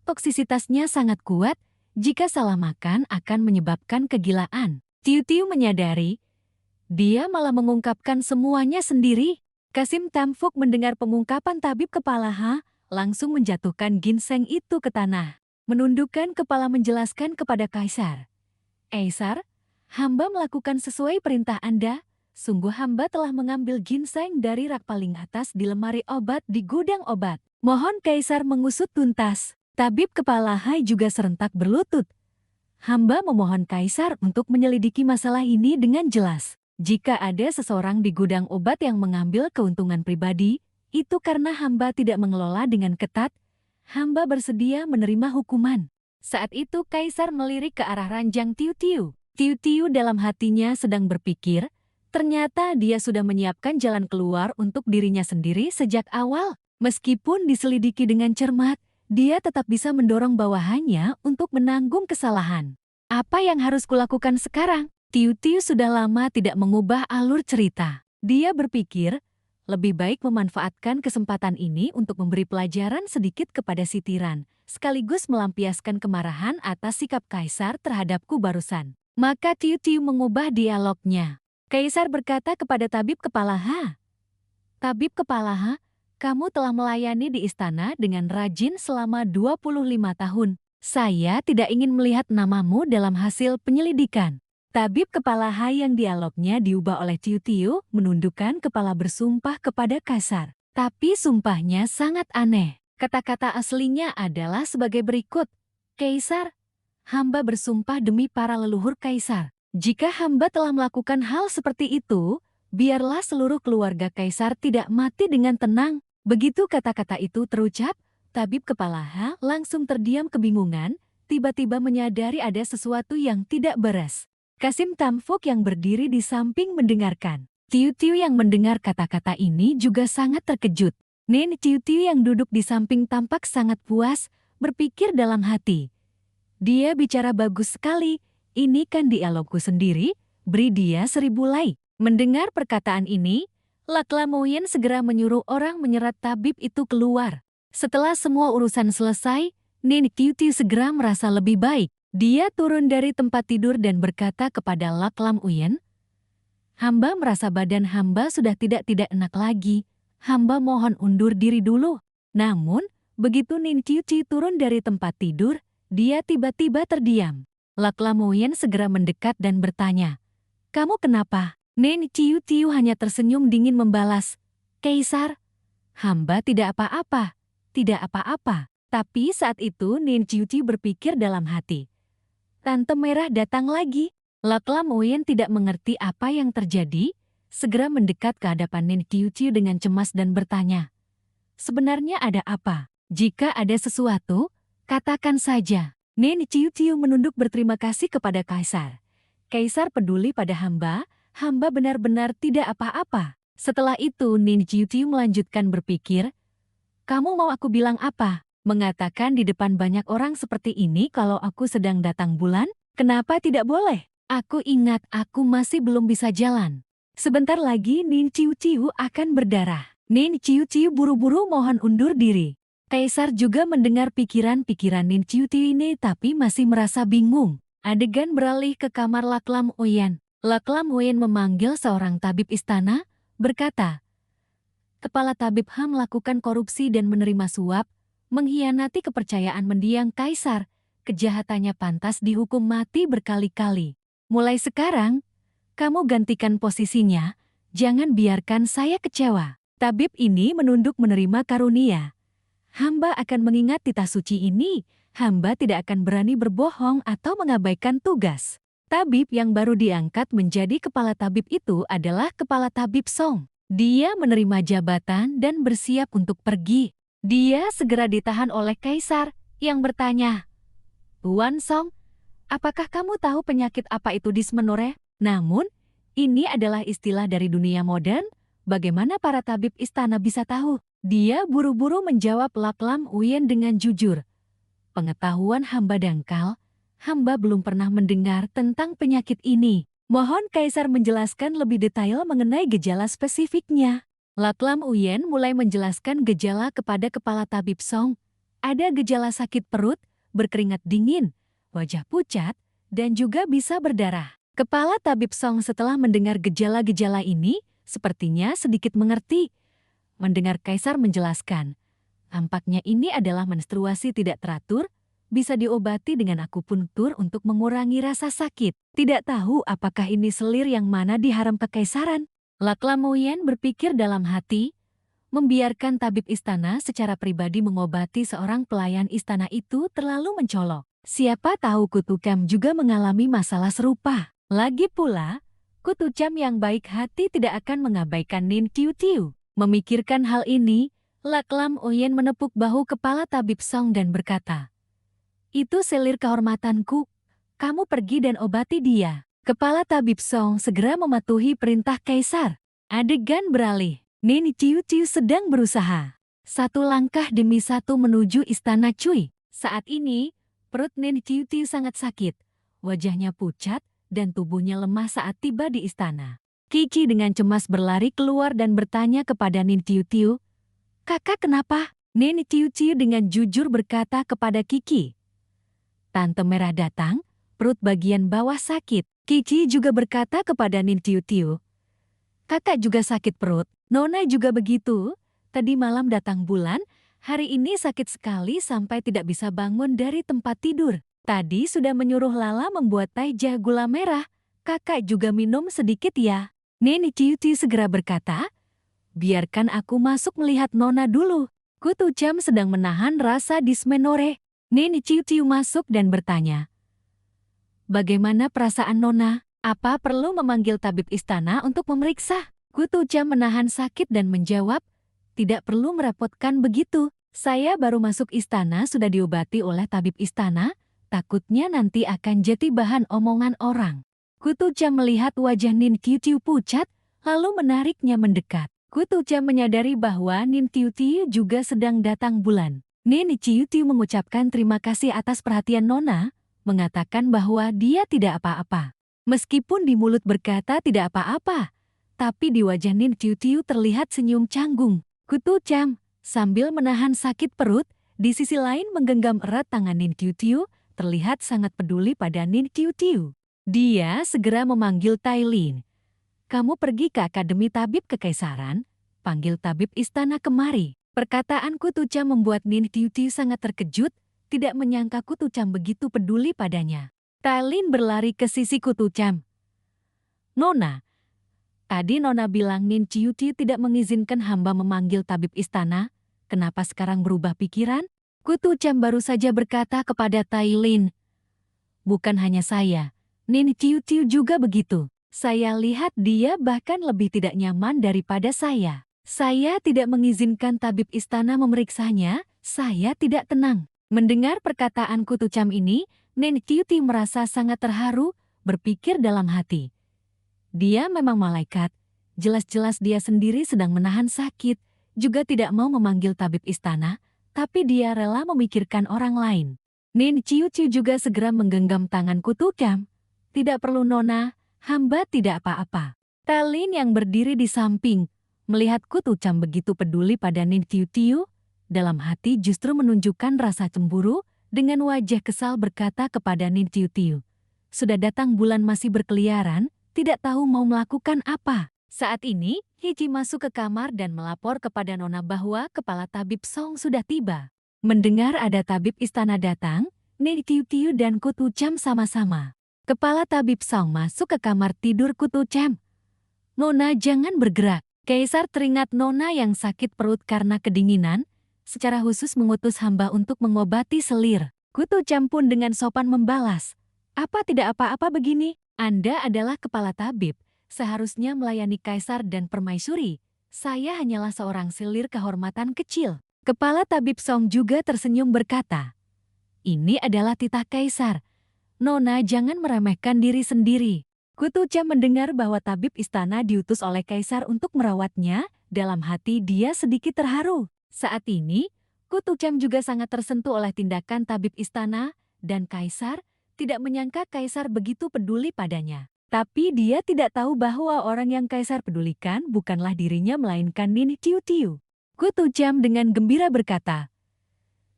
Toksisitasnya sangat kuat, jika salah makan akan menyebabkan kegilaan." Tiu Tiu menyadari, dia malah mengungkapkan semuanya sendiri. Kasim Tamfuk mendengar pengungkapan tabib kepala Ha, langsung menjatuhkan ginseng itu ke tanah. Menundukkan kepala menjelaskan kepada Kaisar, "Kaisar, hamba melakukan sesuai perintah Anda. Sungguh hamba telah mengambil ginseng dari rak paling atas di lemari obat di gudang obat." Mohon Kaisar mengusut tuntas. Tabib kepala Ha juga serentak berlutut. "Hamba memohon Kaisar untuk menyelidiki masalah ini dengan jelas. Jika ada seseorang di gudang obat yang mengambil keuntungan pribadi, itu karena hamba tidak mengelola dengan ketat. Hamba bersedia menerima hukuman." Saat itu Kaisar melirik ke arah ranjang Tiu Tiu. Tiu Tiu dalam hatinya sedang berpikir, ternyata dia sudah menyiapkan jalan keluar untuk dirinya sendiri sejak awal. Meskipun diselidiki dengan cermat, dia tetap bisa mendorong bawahannya untuk menanggung kesalahan. Apa yang harus kulakukan sekarang? Tiu Tiu sudah lama tidak mengubah alur cerita. Dia berpikir, lebih baik memanfaatkan kesempatan ini untuk memberi pelajaran sedikit kepada si tiran, sekaligus melampiaskan kemarahan atas sikap Kaisar terhadapku barusan. Maka Tiu Tiu mengubah dialognya. Kaisar berkata kepada tabib kepala Ha, "Tabib kepala Ha, kamu telah melayani di istana dengan rajin selama 25 tahun. Saya tidak ingin melihat namamu dalam hasil penyelidikan. Tabib kepala Hai yang dialognya diubah oleh Tiu Tiu menundukkan kepala bersumpah kepada Kaisar. Tapi sumpahnya sangat aneh. Kata-kata aslinya adalah sebagai berikut. Kaisar, hamba bersumpah demi para leluhur Kaisar. Jika hamba telah melakukan hal seperti itu, biarlah seluruh keluarga Kaisar tidak mati dengan tenang. Begitu kata-kata itu terucap, tabib kepala Ha langsung terdiam kebingungan, tiba-tiba menyadari ada sesuatu yang tidak beres. Kasim Tamfok yang berdiri di samping mendengarkan. Tiu Tiu yang mendengar kata-kata ini juga sangat terkejut. Nen Tiu Tiu yang duduk di samping tampak sangat puas, berpikir dalam hati. Dia bicara bagus sekali, ini kan dialogku sendiri, beri dia 1000 like. Mendengar perkataan ini, Laklamoyen segera menyuruh orang menyerat tabib itu keluar. Setelah semua urusan selesai, Nen Tiu Tiu segera merasa lebih baik. Dia turun dari tempat tidur dan berkata kepada Laklamoyen, hamba merasa badan hamba sudah tidak enak lagi. Hamba mohon undur diri dulu. Namun, begitu Nen Tiu Tiu turun dari tempat tidur, dia tiba-tiba terdiam. Laklamoyen segera mendekat dan bertanya, kamu kenapa? Nen Tiu Tiu hanya tersenyum dingin membalas, Kaisar, hamba tidak apa-apa, tidak apa-apa. Tapi saat itu Nen Tiu Tiu berpikir dalam hati, Tante Merah datang lagi. Laklamoyen tidak mengerti apa yang terjadi, segera mendekat ke hadapan Nen Tiu Tiu dengan cemas dan bertanya, sebenarnya ada apa? Jika ada sesuatu, katakan saja. Nen Tiu Tiu menunduk berterima kasih kepada Kaisar. Kaisar peduli pada hamba benar-benar tidak apa-apa. Setelah itu Nen Tiu Tiu melanjutkan berpikir, kamu mau aku bilang apa? Mengatakan di depan banyak orang seperti ini kalau aku sedang datang bulan? Kenapa tidak boleh? Aku ingat aku masih belum bisa jalan. Sebentar lagi Nen Tiu Tiu akan berdarah. Nen Tiu Tiu buru-buru mohon undur diri. Kaisar juga mendengar pikiran-pikiran Nen Tiu Tiu ini tapi masih merasa bingung. Adegan beralih ke kamar Laklamoyen. Laklamoyen memanggil seorang tabib istana, berkata, Kepala Tabib Ha melakukan korupsi dan menerima suap, mengkhianati kepercayaan mendiang Kaisar, kejahatannya pantas dihukum mati berkali-kali. Mulai sekarang, kamu gantikan posisinya, jangan biarkan saya kecewa. Tabib ini menunduk menerima karunia. Hamba akan mengingat titah suci ini, hamba tidak akan berani berbohong atau mengabaikan tugas. Tabib yang baru diangkat menjadi kepala tabib itu adalah Kepala Tabib Song. Dia menerima jabatan dan bersiap untuk pergi. Dia segera ditahan oleh Kaisar yang bertanya, Tuan Song, apakah kamu tahu penyakit apa itu dysmenorrhea? Namun, ini adalah istilah dari dunia modern, bagaimana para tabib istana bisa tahu? Dia buru-buru menjawab Laklamoyen dengan jujur. Pengetahuan hamba dangkal, hamba belum pernah mendengar tentang penyakit ini. Mohon Kaisar menjelaskan lebih detail mengenai gejala spesifiknya. Laklamoyen mulai menjelaskan gejala kepada Kepala Tabib Song. Ada gejala sakit perut, berkeringat dingin, wajah pucat, dan juga bisa berdarah. Kepala Tabib Song setelah mendengar gejala-gejala ini, sepertinya sedikit mengerti. Mendengar Kaisar menjelaskan, tampaknya ini adalah menstruasi tidak teratur, bisa diobati dengan akupuntur untuk mengurangi rasa sakit. Tidak tahu apakah ini selir yang mana diharam kekaisaran. Laklamoyen berpikir dalam hati, membiarkan tabib istana secara pribadi mengobati seorang pelayan istana itu terlalu mencolok. Siapa tahu Kutu Cam juga mengalami masalah serupa. Lagi pula, Kutu Cam yang baik hati tidak akan mengabaikan Nen Tiu Tiu. Memikirkan hal ini, Laklamoyen menepuk bahu Kepala Tabib Song dan berkata, itu selir kehormatanku, kamu pergi dan obati dia. Kepala Tabib Song segera mematuhi perintah Kaisar. Adegan beralih, Nen Tiu Tiu sedang berusaha. Satu langkah demi satu menuju istana Cui. Saat ini, perut Nen Tiu Tiu sangat sakit. Wajahnya pucat dan tubuhnya lemah saat tiba di istana. Kiki dengan cemas berlari keluar dan bertanya kepada Nen Tiu Tiu, Kakak kenapa? Nen Tiu Tiu dengan jujur berkata kepada Kiki, Tante Merah datang, perut bagian bawah sakit. Kiki juga berkata kepada Nen Tiu Tiu, Kakak juga sakit perut, Nona juga begitu. Tadi malam datang bulan, hari ini sakit sekali sampai tidak bisa bangun dari tempat tidur. Tadi sudah menyuruh Lala membuat teh jahe gula merah. kakak juga minum sedikit ya? Nini Tiu segera berkata, biarkan aku masuk melihat Nona dulu. Kutu Cam sedang menahan rasa dismenore. Nini Tiu masuk dan bertanya, bagaimana perasaan Nona? Apa perlu memanggil tabib istana untuk memeriksa? Kutu Cam menahan sakit dan menjawab, tidak perlu merepotkan begitu. Saya baru masuk istana sudah diobati oleh tabib istana, takutnya nanti akan jadi bahan omongan orang. Kutu Cam melihat wajah Nin Tiu pucat, lalu menariknya mendekat. Kutu Cam menyadari bahwa Nin Tiu juga sedang datang bulan. Nin Tiu mengucapkan terima kasih atas perhatian Nona, mengatakan bahwa dia tidak apa-apa. Meskipun di mulut berkata tidak apa-apa, tapi di wajah Nin Tiu terlihat senyum canggung. Kutu Cam, sambil menahan sakit perut, di sisi lain menggenggam erat tangan Nin Tiu, terlihat sangat peduli pada Nin Tiu. Dia segera memanggil Tai Lin. Kamu pergi ke Akademi Tabib Kekaisaran, panggil tabib istana kemari. Perkataan Kutu Cam membuat Nin Tiu sangat terkejut, tidak menyangka Kutu Cam begitu peduli padanya. Tai Lin berlari ke sisi Kutu Cam. Nona, tadi Nona bilang Nin Tiu tidak mengizinkan hamba memanggil tabib istana, kenapa sekarang berubah pikiran? Kutu Cam baru saja berkata kepada Tai Lin. Bukan hanya saya, Nin Tiu juga begitu. Saya lihat dia bahkan lebih tidak nyaman daripada saya. Saya tidak mengizinkan tabib istana memeriksanya, saya tidak tenang. Mendengar perkataan Kutu Cam ini, Nin Tiu merasa sangat terharu, berpikir dalam hati. Dia memang malaikat, jelas-jelas dia sendiri sedang menahan sakit, juga tidak mau memanggil tabib istana, tapi dia rela memikirkan orang lain. Nin Tiu juga segera menggenggam tangan Kutu Cam. Tidak perlu Nona, hamba tidak apa-apa. Tai Lin yang berdiri di samping, melihat Kutu Cam begitu peduli pada Nin Tiu, dalam hati justru menunjukkan rasa cemburu, dengan wajah kesal berkata kepada Nin Tiu. Sudah datang bulan masih berkeliaran, tidak tahu mau melakukan apa. Saat ini, Hiji masuk ke kamar dan melapor kepada Nona bahwa kepala tabib Song sudah tiba. Mendengar ada tabib istana datang, Nin Tiu dan Kutu Cam sama-sama. Kepala tabib Song masuk ke kamar tidur Kutu Cam. Nona jangan bergerak. Kaisar teringat Nona yang sakit perut karena kedinginan, secara khusus mengutus hamba untuk mengobati selir. Kutu Cam pun dengan sopan membalas. Apa tidak apa-apa begini? Anda adalah kepala tabib, seharusnya melayani kaisar dan permaisuri. Saya hanyalah seorang selir kehormatan kecil. Kepala tabib Song juga tersenyum berkata, ini adalah titah kaisar. Nona jangan meremehkan diri sendiri. Kutu Cam mendengar bahwa tabib istana diutus oleh kaisar untuk merawatnya, dalam hati dia sedikit terharu. Saat ini, Kutu Cam juga sangat tersentuh oleh tindakan tabib istana, dan kaisar tidak menyangka kaisar begitu peduli padanya. Tapi dia tidak tahu bahwa orang yang kaisar pedulikan bukanlah dirinya melainkan Nin Tiu. Kutu Cam dengan gembira berkata,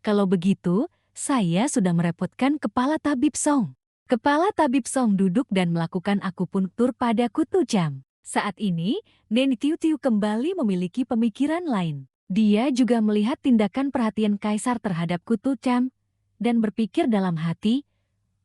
kalau begitu, saya sudah merepotkan kepala tabib Song. Kepala tabib Song duduk dan melakukan akupunktur pada Kutu Cam. Saat ini, Nin Tiu kembali memiliki pemikiran lain. Dia juga melihat tindakan perhatian kaisar terhadap Kutu Cam, dan berpikir dalam hati,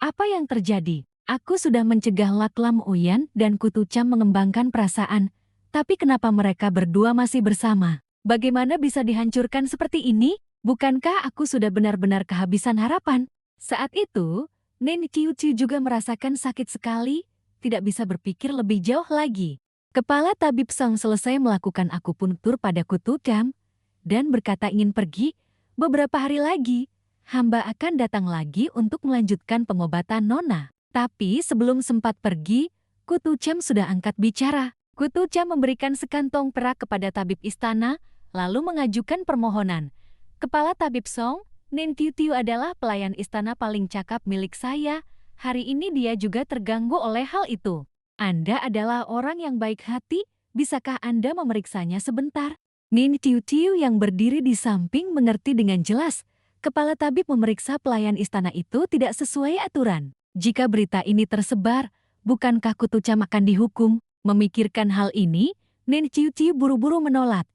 apa yang terjadi? Aku sudah mencegah Lak Lam Uyan dan Kutu Cam mengembangkan perasaan, tapi kenapa mereka berdua masih bersama? Bagaimana bisa dihancurkan seperti ini? Bukankah aku sudah benar-benar kehabisan harapan? Saat itu, Nin Tiu juga merasakan sakit sekali, tidak bisa berpikir lebih jauh lagi. Kepala tabib Song selesai melakukan akupunktur pada Kutu Cam, dan berkata ingin pergi, beberapa hari lagi, hamba akan datang lagi untuk melanjutkan pengobatan Nona. Tapi sebelum sempat pergi, Kutu Cam sudah angkat bicara. Kutu Cam memberikan sekantong perak kepada tabib istana, lalu mengajukan permohonan. Kepala tabib Song, Nin Tiu adalah pelayan istana paling cakap milik saya. Hari ini dia juga terganggu oleh hal itu. Anda adalah orang yang baik hati, bisakah Anda memeriksanya sebentar? Nin Tiu yang berdiri di samping mengerti dengan jelas. Kepala tabib memeriksa pelayan istana itu tidak sesuai aturan. Jika berita ini tersebar, bukankah Kutu Cam akan dihukum? Memikirkan hal ini, Nin Tiu buru-buru menolak.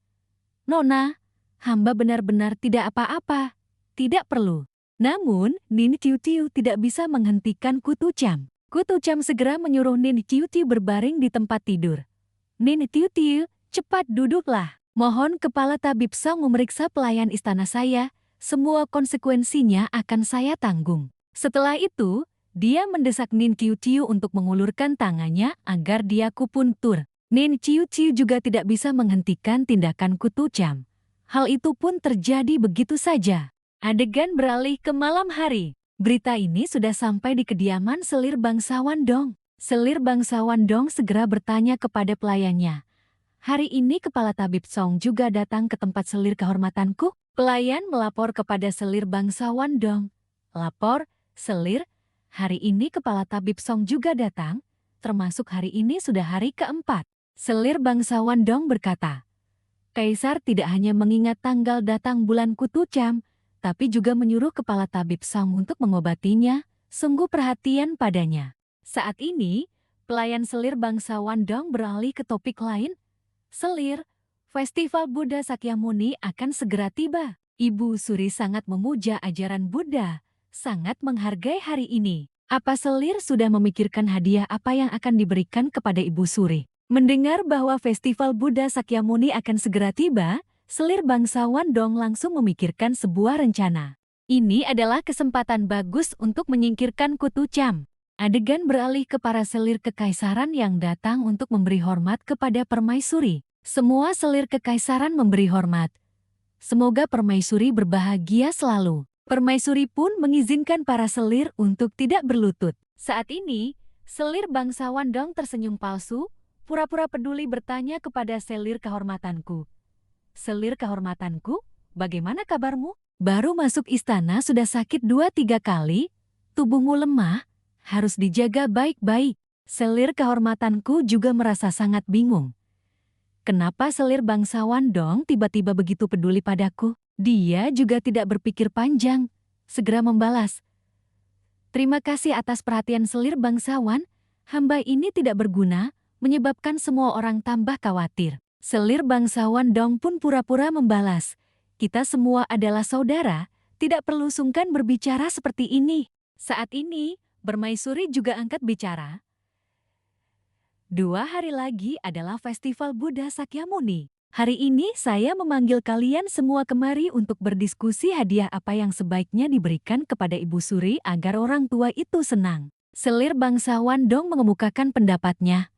Nona, hamba benar-benar tidak apa-apa. Tidak perlu. Namun, Nin Tiu tidak bisa menghentikan Kutu Cam. Kutu Cham segera menyuruh Nin Tiu Tiu berbaring di tempat tidur. Nin Tiu Tiu, cepat duduklah. Mohon kepala tabib Song memeriksa pelayan istana saya. Semua konsekuensinya akan saya tanggung. Setelah itu, dia mendesak Nin Tiu Tiu untuk mengulurkan tangannya agar dia kupuntur. Nin Tiu Tiu juga tidak bisa menghentikan tindakan Kutu Cham. Hal itu pun terjadi begitu saja. Adegan beralih ke malam hari. Berita ini sudah sampai di kediaman selir bangsawan Dong. Selir bangsawan Dong segera bertanya kepada pelayannya. Hari ini kepala tabib Song juga datang ke tempat selir kehormatanku? Pelayan melapor kepada selir bangsawan Dong. Lapor, selir, hari ini kepala tabib Song juga datang, termasuk hari ini sudah hari keempat. Selir bangsawan Dong berkata, Kaisar tidak hanya mengingat tanggal datang bulan Kutu Cham, tapi juga menyuruh kepala tabib Song untuk mengobatinya, sungguh perhatian padanya. Saat ini, pelayan selir bangsawan Dong beralih ke topik lain. Selir, Festival Buddha Sakyamuni akan segera tiba. Ibu Suri sangat memuja ajaran Buddha, sangat menghargai hari ini. Apa selir sudah memikirkan hadiah apa yang akan diberikan kepada Ibu Suri? Mendengar bahwa Festival Buddha Sakyamuni akan segera tiba, selir bangsawan Dong langsung memikirkan sebuah rencana. Ini adalah kesempatan bagus untuk menyingkirkan Kutu Cham. Adegan beralih ke para selir kekaisaran yang datang untuk memberi hormat kepada permaisuri. Semua selir kekaisaran memberi hormat. Semoga permaisuri berbahagia selalu. Permaisuri pun mengizinkan para selir untuk tidak berlutut. Saat ini, selir bangsawan Dong tersenyum palsu, pura-pura peduli bertanya kepada selir kehormatanku. Selir kehormatanku, bagaimana kabarmu? Baru masuk istana sudah sakit 2-3 kali, tubuhmu lemah, harus dijaga baik-baik. Selir kehormatanku juga merasa sangat bingung. Kenapa selir bangsawan Dong tiba-tiba begitu peduli padaku? Dia juga tidak berpikir panjang, segera membalas. Terima kasih atas perhatian selir bangsawan, hamba ini tidak berguna, menyebabkan semua orang tambah khawatir. Selir bangsawan Dong pun pura-pura membalas. Kita semua adalah saudara, tidak perlu sungkan berbicara seperti ini. Saat ini, Permaisuri juga angkat bicara. 2 hari lagi adalah Festival Buddha Sakyamuni. Hari ini saya memanggil kalian semua kemari untuk berdiskusi hadiah apa yang sebaiknya diberikan kepada Ibu Suri agar orang tua itu senang. Selir bangsawan Dong mengemukakan pendapatnya.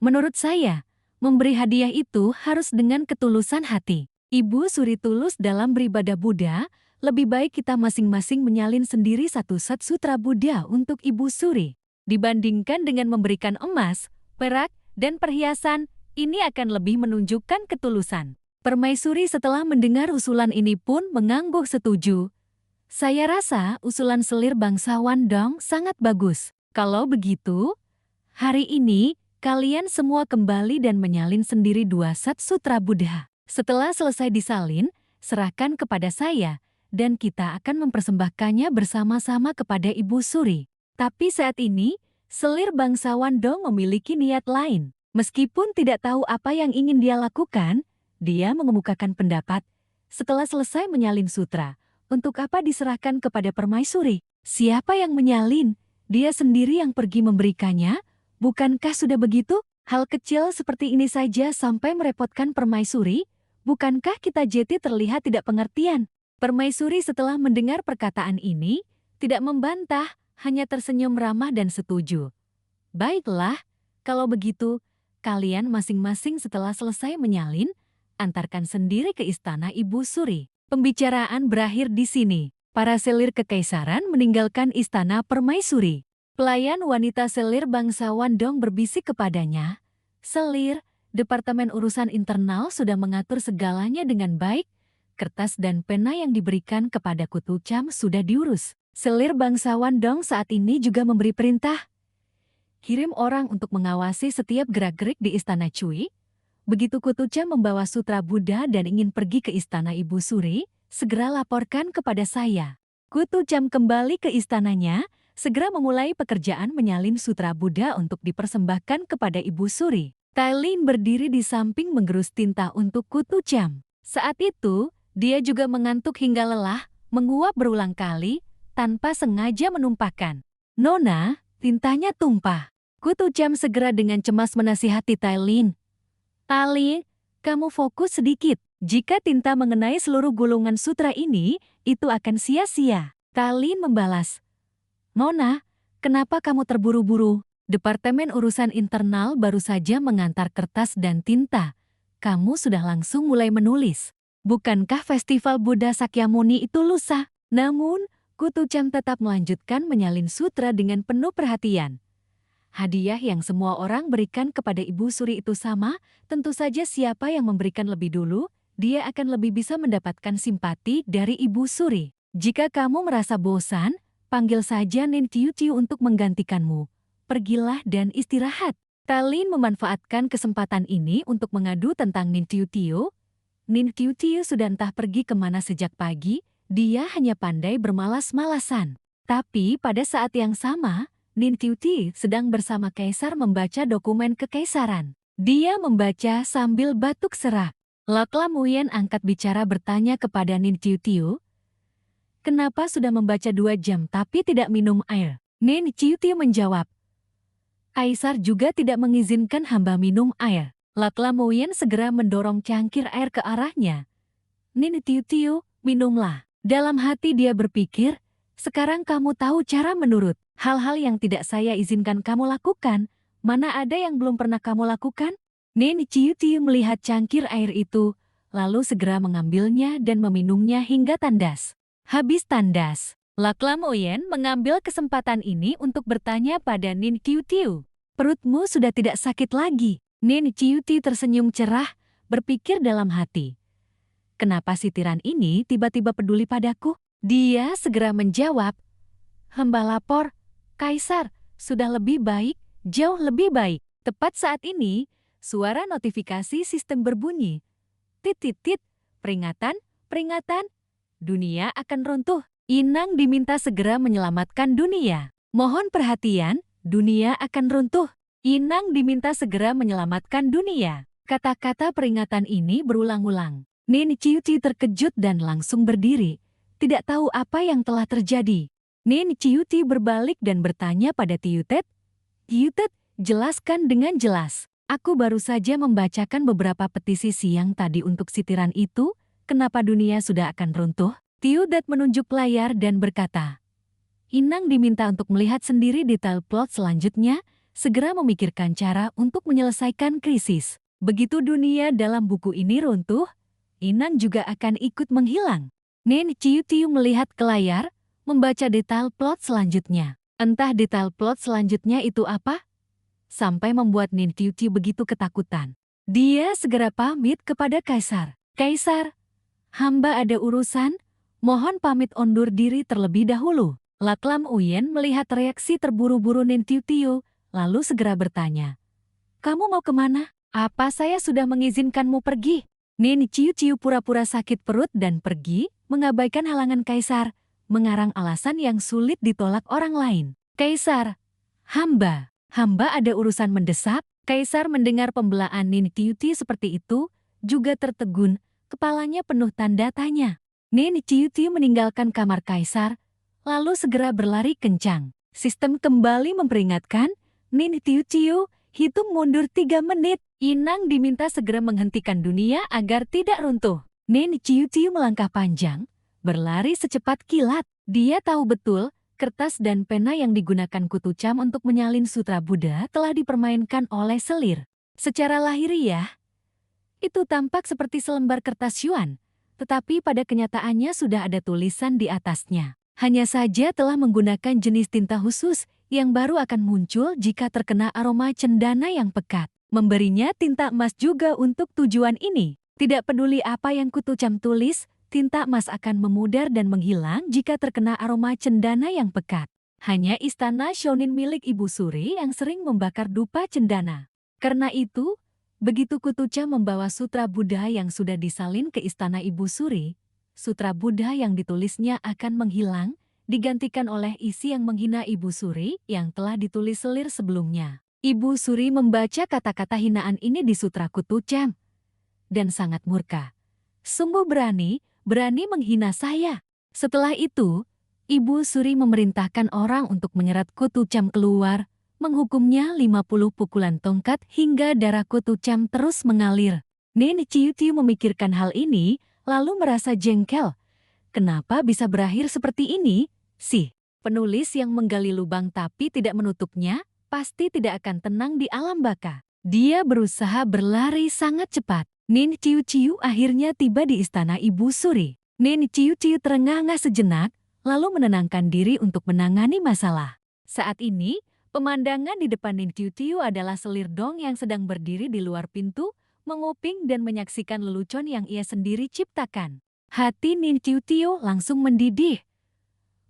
Menurut saya, memberi hadiah itu harus dengan ketulusan hati. Ibu Suri tulus dalam beribadah Buddha, lebih baik kita masing-masing menyalin sendiri satu set sutra Buddha untuk Ibu Suri. Dibandingkan dengan memberikan emas, perak, dan perhiasan, ini akan lebih menunjukkan ketulusan. Permaisuri setelah mendengar usulan ini pun mengangguk setuju. Saya rasa usulan selir bangsawan Dong sangat bagus. Kalau begitu, hari ini, kalian semua kembali dan menyalin sendiri 2 set sutra Buddha. Setelah selesai disalin, serahkan kepada saya, dan kita akan mempersembahkannya bersama-sama kepada Ibu Suri. Tapi saat ini, selir bangsawan Dong memiliki niat lain. Meskipun tidak tahu apa yang ingin dia lakukan, dia mengemukakan pendapat. Setelah selesai menyalin sutra, untuk apa diserahkan kepada permaisuri? Siapa yang menyalin? Dia sendiri yang pergi memberikannya? Bukankah sudah begitu? Hal kecil seperti ini saja sampai merepotkan permaisuri? Bukankah kita jeti terlihat tidak pengertian? Permaisuri setelah mendengar perkataan ini, tidak membantah, hanya tersenyum ramah dan setuju. Baiklah, kalau begitu, kalian masing-masing setelah selesai menyalin, antarkan sendiri ke istana Ibu Suri. Pembicaraan berakhir di sini. Para selir kekaisaran meninggalkan istana permaisuri. Pelayan wanita selir bangsawan Dong berbisik kepadanya, Selir, Departemen Urusan Internal sudah mengatur segalanya dengan baik. Kertas dan pena yang diberikan kepada Kutu Cham sudah diurus. Selir bangsawan Dong saat ini juga memberi perintah. Kirim orang untuk mengawasi setiap gerak-gerik di Istana Cui. Begitu Kutu Cham membawa sutra Buddha dan ingin pergi ke Istana Ibu Suri, segera laporkan kepada saya. Kutu Cham kembali ke istananya, segera memulai pekerjaan menyalin sutra Buddha untuk dipersembahkan kepada Ibu Suri. Tailin berdiri di samping menggerus tinta untuk Kutu Cham. Saat itu, dia juga mengantuk hingga lelah, menguap berulang kali, tanpa sengaja menumpahkan. Nona, tintanya tumpah. Kutu Cam segera dengan cemas menasihati Tailin. Tali, kamu fokus sedikit. Jika tinta mengenai seluruh gulungan sutra ini, itu akan sia-sia. Tailin membalas. Nona, kenapa kamu terburu-buru? Departemen Urusan Internal baru saja mengantar kertas dan tinta. Kamu sudah langsung mulai menulis. Bukankah Festival Buddha Sakyamuni itu lusa? Namun, Kutu Cam tetap melanjutkan menyalin sutra dengan penuh perhatian. Hadiah yang semua orang berikan kepada Ibu Suri itu sama, tentu saja siapa yang memberikan lebih dulu, dia akan lebih bisa mendapatkan simpati dari Ibu Suri. Jika kamu merasa bosan, panggil saja Nin Tiu Tiu untuk menggantikanmu. Pergilah dan istirahat. Tailin memanfaatkan kesempatan ini untuk mengadu tentang Nin Tiu Tiu. Nin Tiu Tiu sudah entah pergi kemana sejak pagi, dia hanya pandai bermalas-malasan. Tapi pada saat yang sama, Nin Tiu Tiu sedang bersama Kaisar membaca dokumen kekaisaran. Dia membaca sambil batuk serak. Lok Lam Uyen angkat bicara bertanya kepada Nin Tiu Tiu. Kenapa sudah membaca 2 jam tapi tidak minum air? Nin Tiu Tiu menjawab. Kaisar juga tidak mengizinkan hamba minum air. Lok Lam Uyen segera mendorong cangkir air ke arahnya. Nin Tiu Tiu, minumlah. Dalam hati dia berpikir, sekarang kamu tahu cara menurut. Hal-hal yang tidak saya izinkan kamu lakukan, mana ada yang belum pernah kamu lakukan? Nin Tiu Tiu melihat cangkir air itu, lalu segera mengambilnya dan meminumnya hingga tandas. Habis tandas, Lok Lam Uyen mengambil kesempatan ini untuk bertanya pada Nin Tiu Tiu. Perutmu sudah tidak sakit lagi. Nin Tiu Tiu tersenyum cerah, berpikir dalam hati. Kenapa si tiran ini tiba-tiba peduli padaku? Dia segera menjawab. Hamba lapor, Kaisar, sudah lebih baik, jauh lebih baik. Tepat saat ini, suara notifikasi sistem berbunyi. Tit-tit-tit, peringatan, peringatan. Dunia akan runtuh. Inang diminta segera menyelamatkan dunia. Mohon perhatian, dunia akan runtuh. Inang diminta segera menyelamatkan dunia. Kata-kata peringatan ini berulang-ulang. Nin Tiu Tiu terkejut dan langsung berdiri. Tidak tahu apa yang telah terjadi. Nin Tiu Tiu berbalik dan bertanya pada Tiu Tet. Tiu Tet, jelaskan dengan jelas. Aku baru saja membacakan beberapa petisi siang tadi untuk sitiran itu. Kenapa dunia sudah akan runtuh? Tiu Tet menunjuk layar dan berkata, Inang diminta untuk melihat sendiri detail plot selanjutnya, segera memikirkan cara untuk menyelesaikan krisis. Begitu dunia dalam buku ini runtuh, Inang juga akan ikut menghilang. Nin Tiu Tiu melihat ke layar, membaca detail plot selanjutnya. Entah detail plot selanjutnya itu apa? Sampai membuat Nin Tiu Tiu begitu ketakutan. Dia segera pamit kepada Kaisar. Kaisar, hamba ada urusan, mohon pamit undur diri terlebih dahulu. Lok Lam Uyen melihat reaksi terburu-buru Nin Tiu Tiu, lalu segera bertanya. Kamu mau kemana? Apa saya sudah mengizinkanmu pergi? Nin Tiu Tiu pura-pura sakit perut dan pergi, mengabaikan halangan Kaisar, mengarang alasan yang sulit ditolak orang lain. Kaisar, hamba ada urusan mendesak. Kaisar mendengar pembelaan Nin Tiu Tiu seperti itu, juga tertegun, kepalanya penuh tanda tanya. Nin Tiu Tiu meninggalkan kamar Kaisar, lalu segera berlari kencang. Sistem kembali memperingatkan, Nin Tiu Tiu, hitung mundur 3 menit. Inang diminta segera menghentikan dunia agar tidak runtuh. Nin Tiu Tiu melangkah panjang, berlari secepat kilat. Dia tahu betul, kertas dan pena yang digunakan Kutu Cam untuk menyalin sutra Buddha telah dipermainkan oleh selir. Secara lahiriah, itu tampak seperti selembar kertas yuan, tetapi pada kenyataannya sudah ada tulisan di atasnya. Hanya saja telah menggunakan jenis tinta khusus yang baru akan muncul jika terkena aroma cendana yang pekat. Memberinya tinta emas juga untuk tujuan ini. Tidak peduli apa yang Kutu Cam tulis, tinta emas akan memudar dan menghilang jika terkena aroma cendana yang pekat. Hanya istana Shonin milik Ibu Suri yang sering membakar dupa cendana. Karena itu, begitu Kutu Cam membawa sutra Buddha yang sudah disalin ke istana Ibu Suri, sutra Buddha yang ditulisnya akan menghilang, digantikan oleh isi yang menghina Ibu Suri yang telah ditulis selir sebelumnya. Ibu Suri membaca kata-kata hinaan ini di sutra Kutu Cam dan sangat murka. Sungguh berani menghina saya. Setelah itu, Ibu Suri memerintahkan orang untuk menyeret Kutu Cam keluar, menghukumnya 50 pukulan tongkat hingga darah Kutu Cam terus mengalir. Nen Ciu Tiu memikirkan hal ini, lalu merasa jengkel. Kenapa bisa berakhir seperti ini? Sih, penulis yang menggali lubang tapi tidak menutupnya, pasti tidak akan tenang di alam baka. Dia berusaha berlari sangat cepat. Nen Ciu Ciu akhirnya tiba di istana Ibu Suri. Nen Ciu Ciu terengah-engah sejenak, lalu menenangkan diri untuk menangani masalah. Saat ini, pemandangan di depan Nen Ciu Ciu adalah selir dong yang sedang berdiri di luar pintu, menguping dan menyaksikan lelucon yang ia sendiri ciptakan. Hati Nen Ciu Ciu langsung mendidih.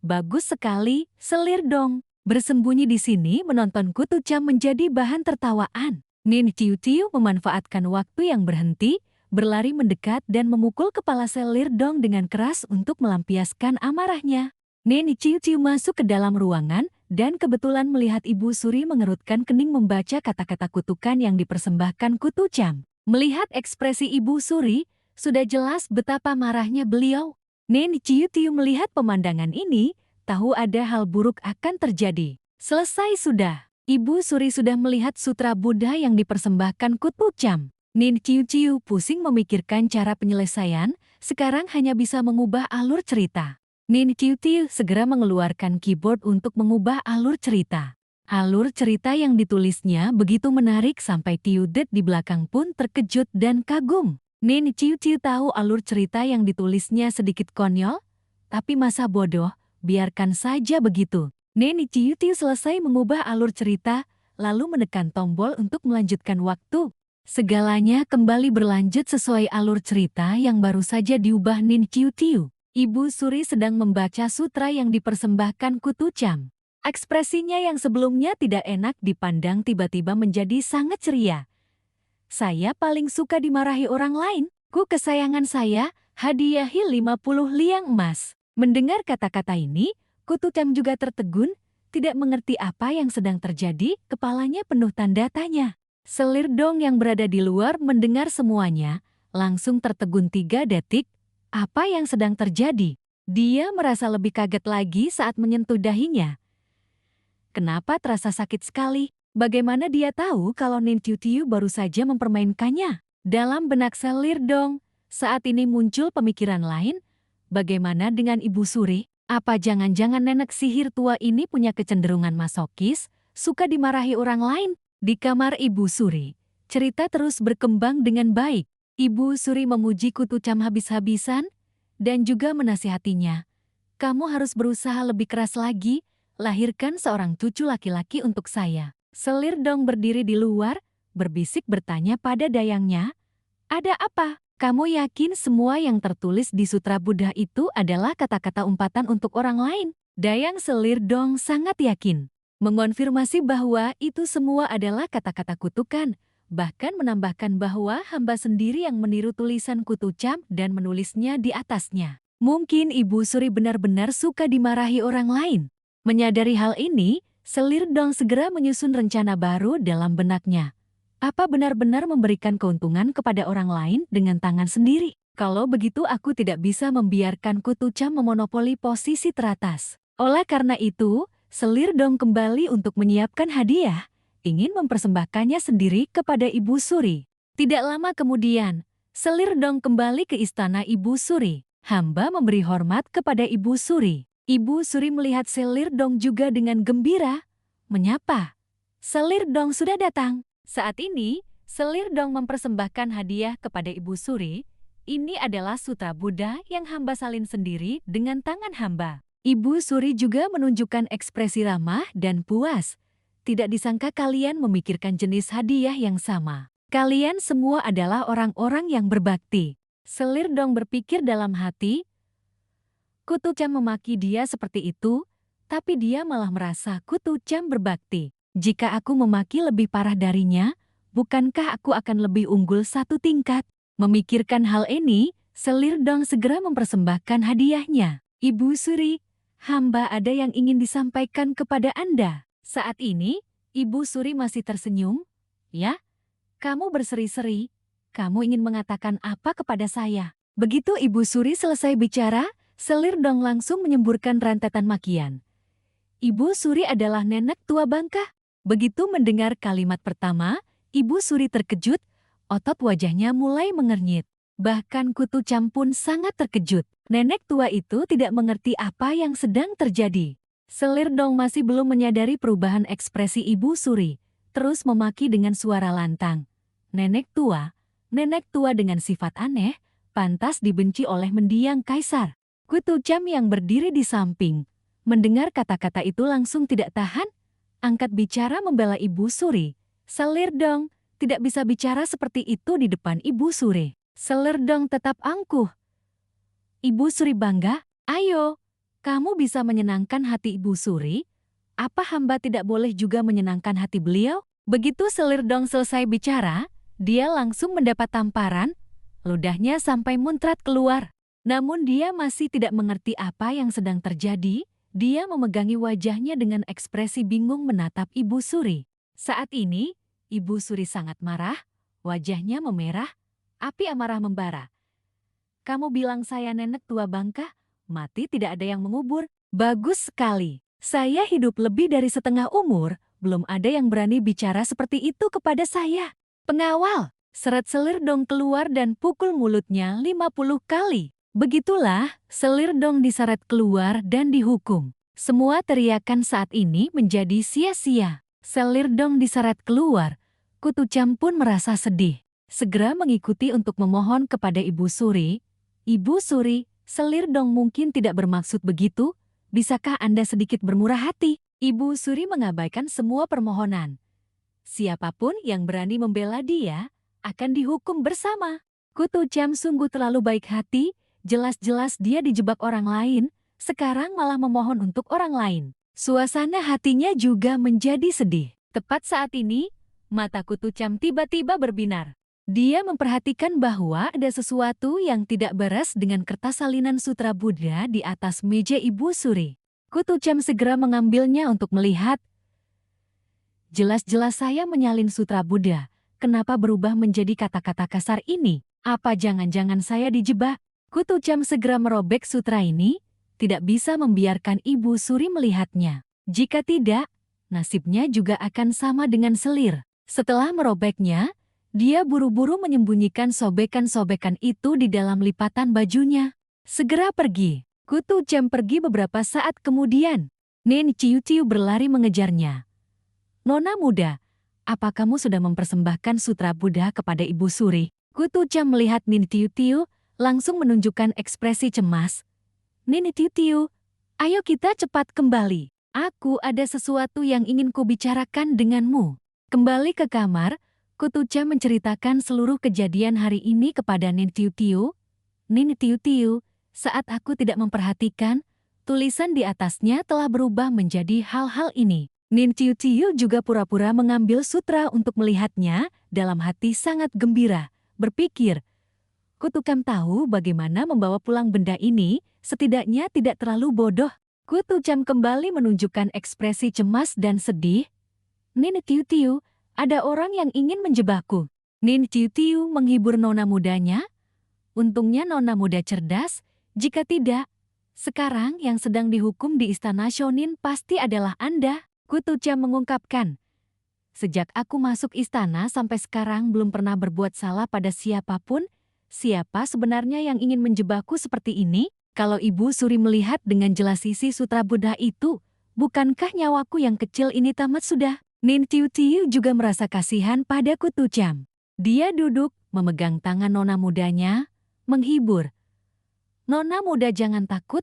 Bagus sekali, selir dong. Bersembunyi di sini menonton Kutu Cam menjadi bahan tertawaan. Nen Ciu Ciu memanfaatkan waktu yang berhenti, berlari mendekat dan memukul kepala selir dong dengan keras untuk melampiaskan amarahnya. Nen Ciu Ciu masuk ke dalam ruangan dan kebetulan melihat Ibu Suri mengerutkan kening membaca kata-kata kutukan yang dipersembahkan Kutu Cam. Melihat ekspresi Ibu Suri, sudah jelas betapa marahnya beliau. Nen Ciu Ciu melihat pemandangan ini, tahu ada hal buruk akan terjadi. Selesai sudah. Ibu Suri sudah melihat sutra Buddha yang dipersembahkan Kutu Cam. Nen Ciu Ciu pusing memikirkan cara penyelesaian, sekarang hanya bisa mengubah alur cerita. Nen Ciu Ciu segera mengeluarkan keyboard untuk mengubah alur cerita. Alur cerita yang ditulisnya begitu menarik sampai Tiu Det di belakang pun terkejut dan kagum. Nen Ciu Ciu tahu alur cerita yang ditulisnya sedikit konyol, tapi masa bodoh, biarkan saja begitu. Nen Ciu Ciu selesai mengubah alur cerita, lalu menekan tombol untuk melanjutkan waktu. Segalanya kembali berlanjut sesuai alur cerita yang baru saja diubah Nen Ciu Ciu. Ibu Suri sedang membaca sutra yang dipersembahkan Kutu Cam. Ekspresinya yang sebelumnya tidak enak dipandang tiba-tiba menjadi sangat ceria. Saya paling suka dimarahi orang lain. Ku kesayangan saya, hadiahi 50 liang emas. Mendengar kata-kata ini, Kutu Cam juga tertegun, tidak mengerti apa yang sedang terjadi, kepalanya penuh tanda tanya. Selir dong yang berada di luar mendengar semuanya, langsung tertegun 3 detik. Apa yang sedang terjadi? Dia merasa lebih kaget lagi saat menyentuh dahinya. Kenapa terasa sakit sekali? Bagaimana dia tahu kalau Nen Ciu Ciu baru saja mempermainkannya? Dalam benak selir dong, saat ini muncul pemikiran lain. Bagaimana dengan Ibu Suri? Apa jangan-jangan nenek sihir tua ini punya kecenderungan masokis, suka dimarahi orang lain? Di kamar Ibu Suri, cerita terus berkembang dengan baik. Ibu Suri memuji Kutu Cam habis-habisan dan juga menasihatinya. Kamu harus berusaha lebih keras lagi, lahirkan seorang cucu laki-laki untuk saya. Selir dong berdiri di luar, berbisik bertanya pada dayangnya. Ada apa? Kamu yakin semua yang tertulis di Sutra Buddha itu adalah kata-kata umpatan untuk orang lain? Dayang selir dong sangat yakin. Mengonfirmasi bahwa itu semua adalah kata-kata kutukan, bahkan menambahkan bahwa hamba sendiri yang meniru tulisan Kutu Cam dan menulisnya di atasnya. Mungkin Ibu Suri benar-benar suka dimarahi orang lain. Menyadari hal ini, selir dong segera menyusun rencana baru dalam benaknya. Apa benar-benar memberikan keuntungan kepada orang lain dengan tangan sendiri? Kalau begitu aku tidak bisa membiarkan Kutu Cam memonopoli posisi teratas. Oleh karena itu, selir dong kembali untuk menyiapkan hadiah, ingin mempersembahkannya sendiri kepada Ibu Suri. Tidak lama kemudian, selir dong kembali ke istana Ibu Suri. Hamba memberi hormat kepada Ibu Suri. Ibu Suri melihat selir dong juga dengan gembira, menyapa. Selir dong sudah datang. Saat ini, selir dong mempersembahkan hadiah kepada Ibu Suri. Ini adalah Sutra Buddha yang hamba salin sendiri dengan tangan hamba. Ibu Suri juga menunjukkan ekspresi ramah dan puas. Tidak disangka kalian memikirkan jenis hadiah yang sama. Kalian semua adalah orang-orang yang berbakti. Selir dong berpikir dalam hati. Kutu Cam memaki dia seperti itu, tapi dia malah merasa Kutu Cam berbakti. Jika aku memaki lebih parah darinya, bukankah aku akan lebih unggul 1 tingkat? Memikirkan hal ini, selir dong segera mempersembahkan hadiahnya. Ibu Suri, hamba ada yang ingin disampaikan kepada Anda. Saat ini, Ibu Suri masih tersenyum. Ya, kamu berseri-seri. Kamu ingin mengatakan apa kepada saya? Begitu Ibu Suri selesai bicara, Selir Dong langsung menyemburkan rentetan makian. Ibu Suri adalah nenek tua bangka. Begitu mendengar kalimat pertama, Ibu Suri terkejut, otot wajahnya mulai mengernyit. Bahkan Kutu Cam pun sangat terkejut. Nenek tua itu tidak mengerti apa yang sedang terjadi. Selir Dong masih belum menyadari perubahan ekspresi Ibu Suri, terus memaki dengan suara lantang. Nenek tua dengan sifat aneh, pantas dibenci oleh mendiang kaisar. Kutu Cam yang berdiri di samping, mendengar kata-kata itu langsung tidak tahan, angkat bicara membela Ibu Suri. Selir Dong tidak bisa bicara seperti itu di depan Ibu Suri. Selir Dong tetap angkuh. Ibu Suri bangga, ayo, kamu bisa menyenangkan hati Ibu Suri? Apa hamba tidak boleh juga menyenangkan hati beliau? Begitu Selir Dong selesai bicara, dia langsung mendapat tamparan, ludahnya sampai muncrat keluar. Namun dia masih tidak mengerti apa yang sedang terjadi. Dia memegangi wajahnya dengan ekspresi bingung menatap Ibu Suri. Saat ini, Ibu Suri sangat marah, wajahnya memerah, api amarah membara. Kamu bilang saya nenek tua bangka? Mati tidak ada yang mengubur. Bagus sekali. Saya hidup lebih dari setengah umur, belum ada yang berani bicara seperti itu kepada saya. Pengawal, seret Selir Dong keluar dan pukul mulutnya 50 kali. Begitulah, Selir Dong diseret keluar dan dihukum. Semua teriakan saat ini menjadi sia-sia. Selir Dong diseret keluar, Kutu Cam pun merasa sedih. Segera mengikuti untuk memohon kepada Ibu Suri. Ibu Suri, Selir Dong mungkin tidak bermaksud begitu. Bisakah Anda sedikit bermurah hati? Ibu Suri mengabaikan semua permohonan. Siapapun yang berani membela dia akan dihukum bersama. Kutu Cam sungguh terlalu baik hati. Jelas-jelas dia dijebak orang lain, sekarang malah memohon untuk orang lain. Suasana hatinya juga menjadi sedih. Tepat saat ini, mata Kutu Cam tiba-tiba berbinar. Dia memperhatikan bahwa ada sesuatu yang tidak beres dengan kertas salinan sutra Buddha di atas meja Ibu Suri. Kutu Cam segera mengambilnya untuk melihat. Jelas-jelas saya menyalin sutra Buddha. Kenapa berubah menjadi kata-kata kasar ini? Apa jangan-jangan saya dijebak? Kutu Cam segera merobek sutra ini, tidak bisa membiarkan Ibu Suri melihatnya. Jika tidak, nasibnya juga akan sama dengan Selir. Setelah merobeknya, dia buru-buru menyembunyikan sobekan-sobekan itu di dalam lipatan bajunya. Segera pergi. Kutu Cam pergi beberapa saat kemudian. Nin Ciu Ciu berlari mengejarnya. Nona muda, apa kamu sudah mempersembahkan sutra Buddha kepada Ibu Suri? Kutu Cam melihat Nin Ciu Ciu, langsung menunjukkan ekspresi cemas. Nin Ciu Ciu, ayo kita cepat kembali. Aku ada sesuatu yang ingin kubicarakan denganmu. Kembali ke kamar, Kutu Cam menceritakan seluruh kejadian hari ini kepada Nin Ciu Ciu. Nin Ciu Ciu, saat aku tidak memperhatikan, tulisan di atasnya telah berubah menjadi hal-hal ini. Nin Ciu Ciu juga pura-pura mengambil sutra untuk melihatnya, dalam hati sangat gembira, berpikir, Kutu Cam tahu bagaimana membawa pulang benda ini, setidaknya tidak terlalu bodoh. Kutu Cam kembali menunjukkan ekspresi cemas dan sedih. Nin Ciu Ciu, ada orang yang ingin menjebakku. Nin Ciu Ciu menghibur nona mudanya. Untungnya nona muda cerdas, jika tidak, sekarang yang sedang dihukum di Istana Shonin pasti adalah Anda. Kutu Cam mengungkapkan. Sejak aku masuk istana sampai sekarang belum pernah berbuat salah pada siapapun. Siapa sebenarnya yang ingin menjebakku seperti ini? Kalau Ibu Suri melihat dengan jelas isi sutra Buddha itu, bukankah nyawaku yang kecil ini tamat sudah? Nin Ciu Ciu juga merasa kasihan pada Kutu Cam. Dia duduk, memegang tangan nona mudanya, menghibur. Nona muda jangan takut,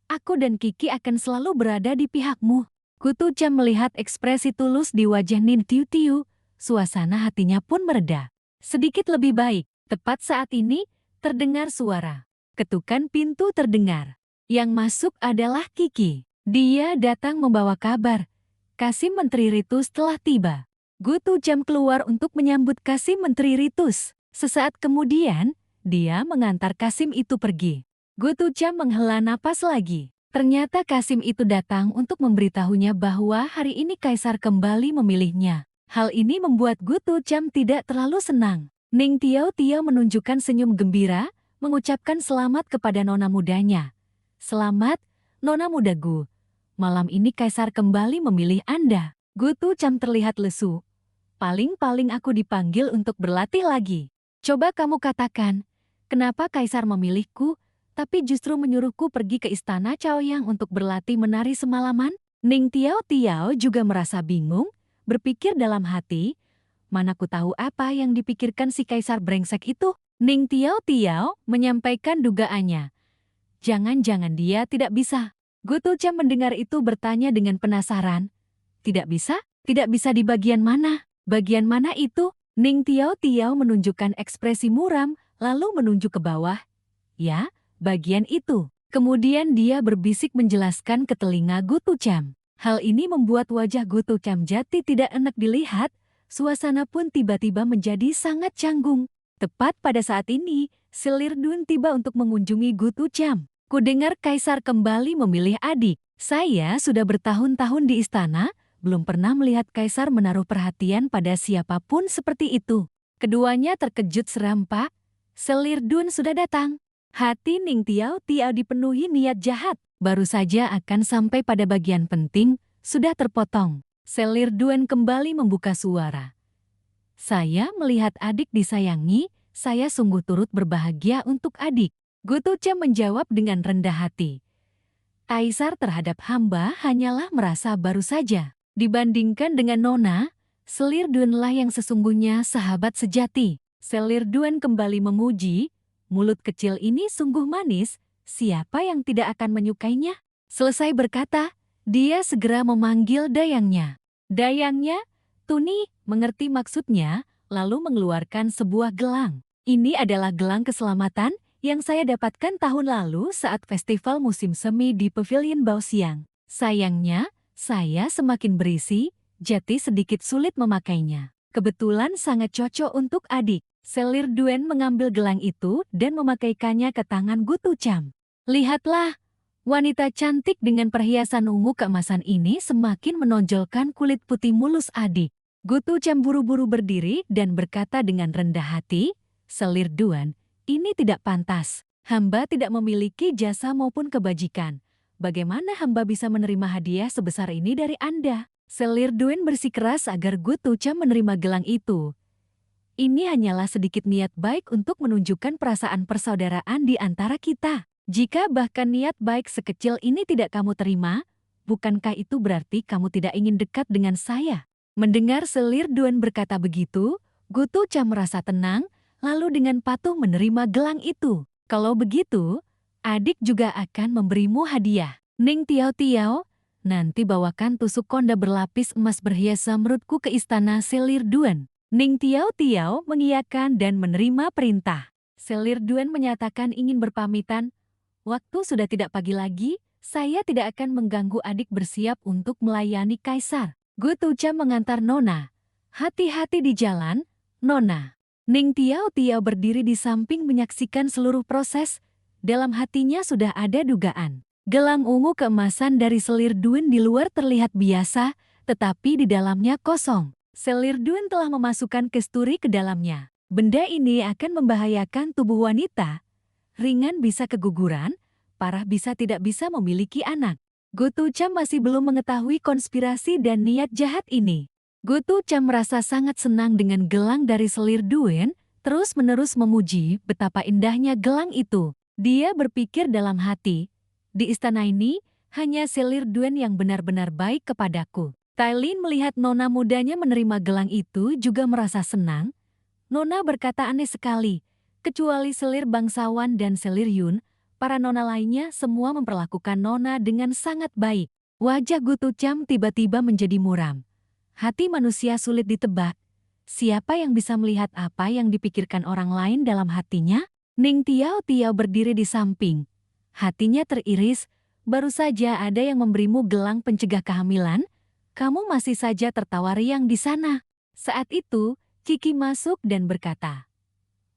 aku dan Kiki akan selalu berada di pihakmu. Kutu Cam melihat ekspresi tulus di wajah Nin Ciu Ciu, suasana hatinya pun mereda. Sedikit lebih baik. Tepat saat ini, terdengar suara. Ketukan pintu terdengar. Yang masuk adalah Kiki. Dia datang membawa kabar. Kasim Menteri Ritus telah tiba. Kutu Cam keluar untuk menyambut Kasim Menteri Ritus. Sesaat kemudian, dia mengantar Kasim itu pergi. Kutu Cam menghela napas lagi. Ternyata Kasim itu datang untuk memberitahunya bahwa hari ini Kaisar kembali memilihnya. Hal ini membuat Kutu Cam tidak terlalu senang. Ning Tiao Tiao menunjukkan senyum gembira, mengucapkan selamat kepada nona mudanya. Selamat, Nona mudaku. Malam ini Kaisar kembali memilih Anda. Gutu Cam terlihat lesu. Paling-paling aku dipanggil untuk berlatih lagi. Coba kamu katakan, kenapa Kaisar memilihku, tapi justru menyuruhku pergi ke istana Chaoyang untuk berlatih menari semalaman? Ning Tiao Tiao juga merasa bingung, berpikir dalam hati, mana ku tahu apa yang dipikirkan si Kaisar brengsek itu. Ning Tiao Tiao menyampaikan dugaannya. Jangan-jangan dia tidak bisa. Gutu Cam mendengar itu bertanya dengan penasaran. Tidak bisa? Tidak bisa di bagian mana? Bagian mana itu? Ning Tiao Tiao menunjukkan ekspresi muram, lalu menunjuk ke bawah. Ya, bagian itu. Kemudian dia berbisik menjelaskan ke telinga Gutu Cam. Hal ini membuat wajah Gutu Cam Jati tidak enak dilihat, suasana pun tiba-tiba menjadi sangat canggung. Tepat pada saat ini, Selir Dun tiba untuk mengunjungi Gutu Cam. Kudengar Kaisar kembali memilih adik. Saya sudah bertahun-tahun di istana, belum pernah melihat Kaisar menaruh perhatian pada siapapun seperti itu. Keduanya terkejut serampak. Selir Dun sudah datang. Hati Ning Tiao Tiao dipenuhi niat jahat. Baru saja akan sampai pada bagian penting, sudah terpotong. Selir Dun kembali membuka suara. Saya melihat adik disayangi, saya sungguh turut berbahagia untuk adik. Gutu Cam menjawab dengan rendah hati. Kaisar terhadap hamba hanyalah merasa baru saja. Dibandingkan dengan Nona, Selir Dunlah yang sesungguhnya sahabat sejati. Selir Dun kembali memuji, mulut kecil ini sungguh manis, siapa yang tidak akan menyukainya? Selesai berkata, dia segera memanggil dayangnya. Dayangnya, Tuni, mengerti maksudnya, lalu mengeluarkan sebuah gelang. Ini adalah gelang keselamatan yang saya dapatkan tahun lalu saat festival musim semi di Pavilion Baosiang. Sayangnya, saya semakin berisi, jadi sedikit sulit memakainya. Kebetulan sangat cocok untuk adik. Selir Dun mengambil gelang itu dan memakaikannya ke tangan Gutu Cam. Lihatlah, wanita cantik dengan perhiasan ungu keemasan ini semakin menonjolkan kulit putih mulus adik. Gutu Cam buru-buru berdiri dan berkata dengan rendah hati, Selir Dun, ini tidak pantas. Hamba tidak memiliki jasa maupun kebajikan. Bagaimana hamba bisa menerima hadiah sebesar ini dari Anda? Selir Dun bersikeras agar Gutu Cam menerima gelang itu. Ini hanyalah sedikit niat baik untuk menunjukkan perasaan persaudaraan di antara kita. Jika bahkan niat baik sekecil ini tidak kamu terima, bukankah itu berarti kamu tidak ingin dekat dengan saya? Mendengar Selir Dun berkata begitu, Gutu Cam merasa tenang, lalu dengan patuh menerima gelang itu. Kalau begitu, adik juga akan memberimu hadiah. Ning Tiao Tiao, nanti bawakan tusuk konda berlapis emas berhias zamrudku ke istana Selir Dun. Ning Tiao Tiao mengiyakan dan menerima perintah. Selir Dun menyatakan ingin berpamitan. Waktu sudah tidak pagi lagi, saya tidak akan mengganggu adik bersiap untuk melayani Kaisar. Gutu Cam mengantar Nona. Hati-hati di jalan, Nona. Ning Tiao Tiao berdiri di samping menyaksikan seluruh proses. Dalam hatinya sudah ada dugaan. Gelang ungu keemasan dari Selir Dun di luar terlihat biasa, tetapi di dalamnya kosong. Selir Dun telah memasukkan kesturi ke dalamnya. Benda ini akan membahayakan tubuh wanita. Ringan bisa keguguran, parah bisa tidak bisa memiliki anak. Gutu Cam masih belum mengetahui konspirasi dan niat jahat ini. Gutu Cam merasa sangat senang dengan gelang dari Selir Dun, terus-menerus memuji betapa indahnya gelang itu. Dia berpikir dalam hati, di istana ini hanya Selir Dun yang benar-benar baik kepadaku. Tailin melihat nona mudanya menerima gelang itu juga merasa senang. Nona berkata aneh sekali, kecuali Selir Bangsawan dan Selir Yun, para nona lainnya semua memperlakukan nona dengan sangat baik. Wajah Gutu Cam tiba-tiba menjadi muram. Hati manusia sulit ditebak. Siapa yang bisa melihat apa yang dipikirkan orang lain dalam hatinya? Ning Tiao Tiao berdiri di samping. Hatinya teriris, baru saja ada yang memberimu gelang pencegah kehamilan. Kamu masih saja tertawa riang di sana. Saat itu, Kiki masuk dan berkata,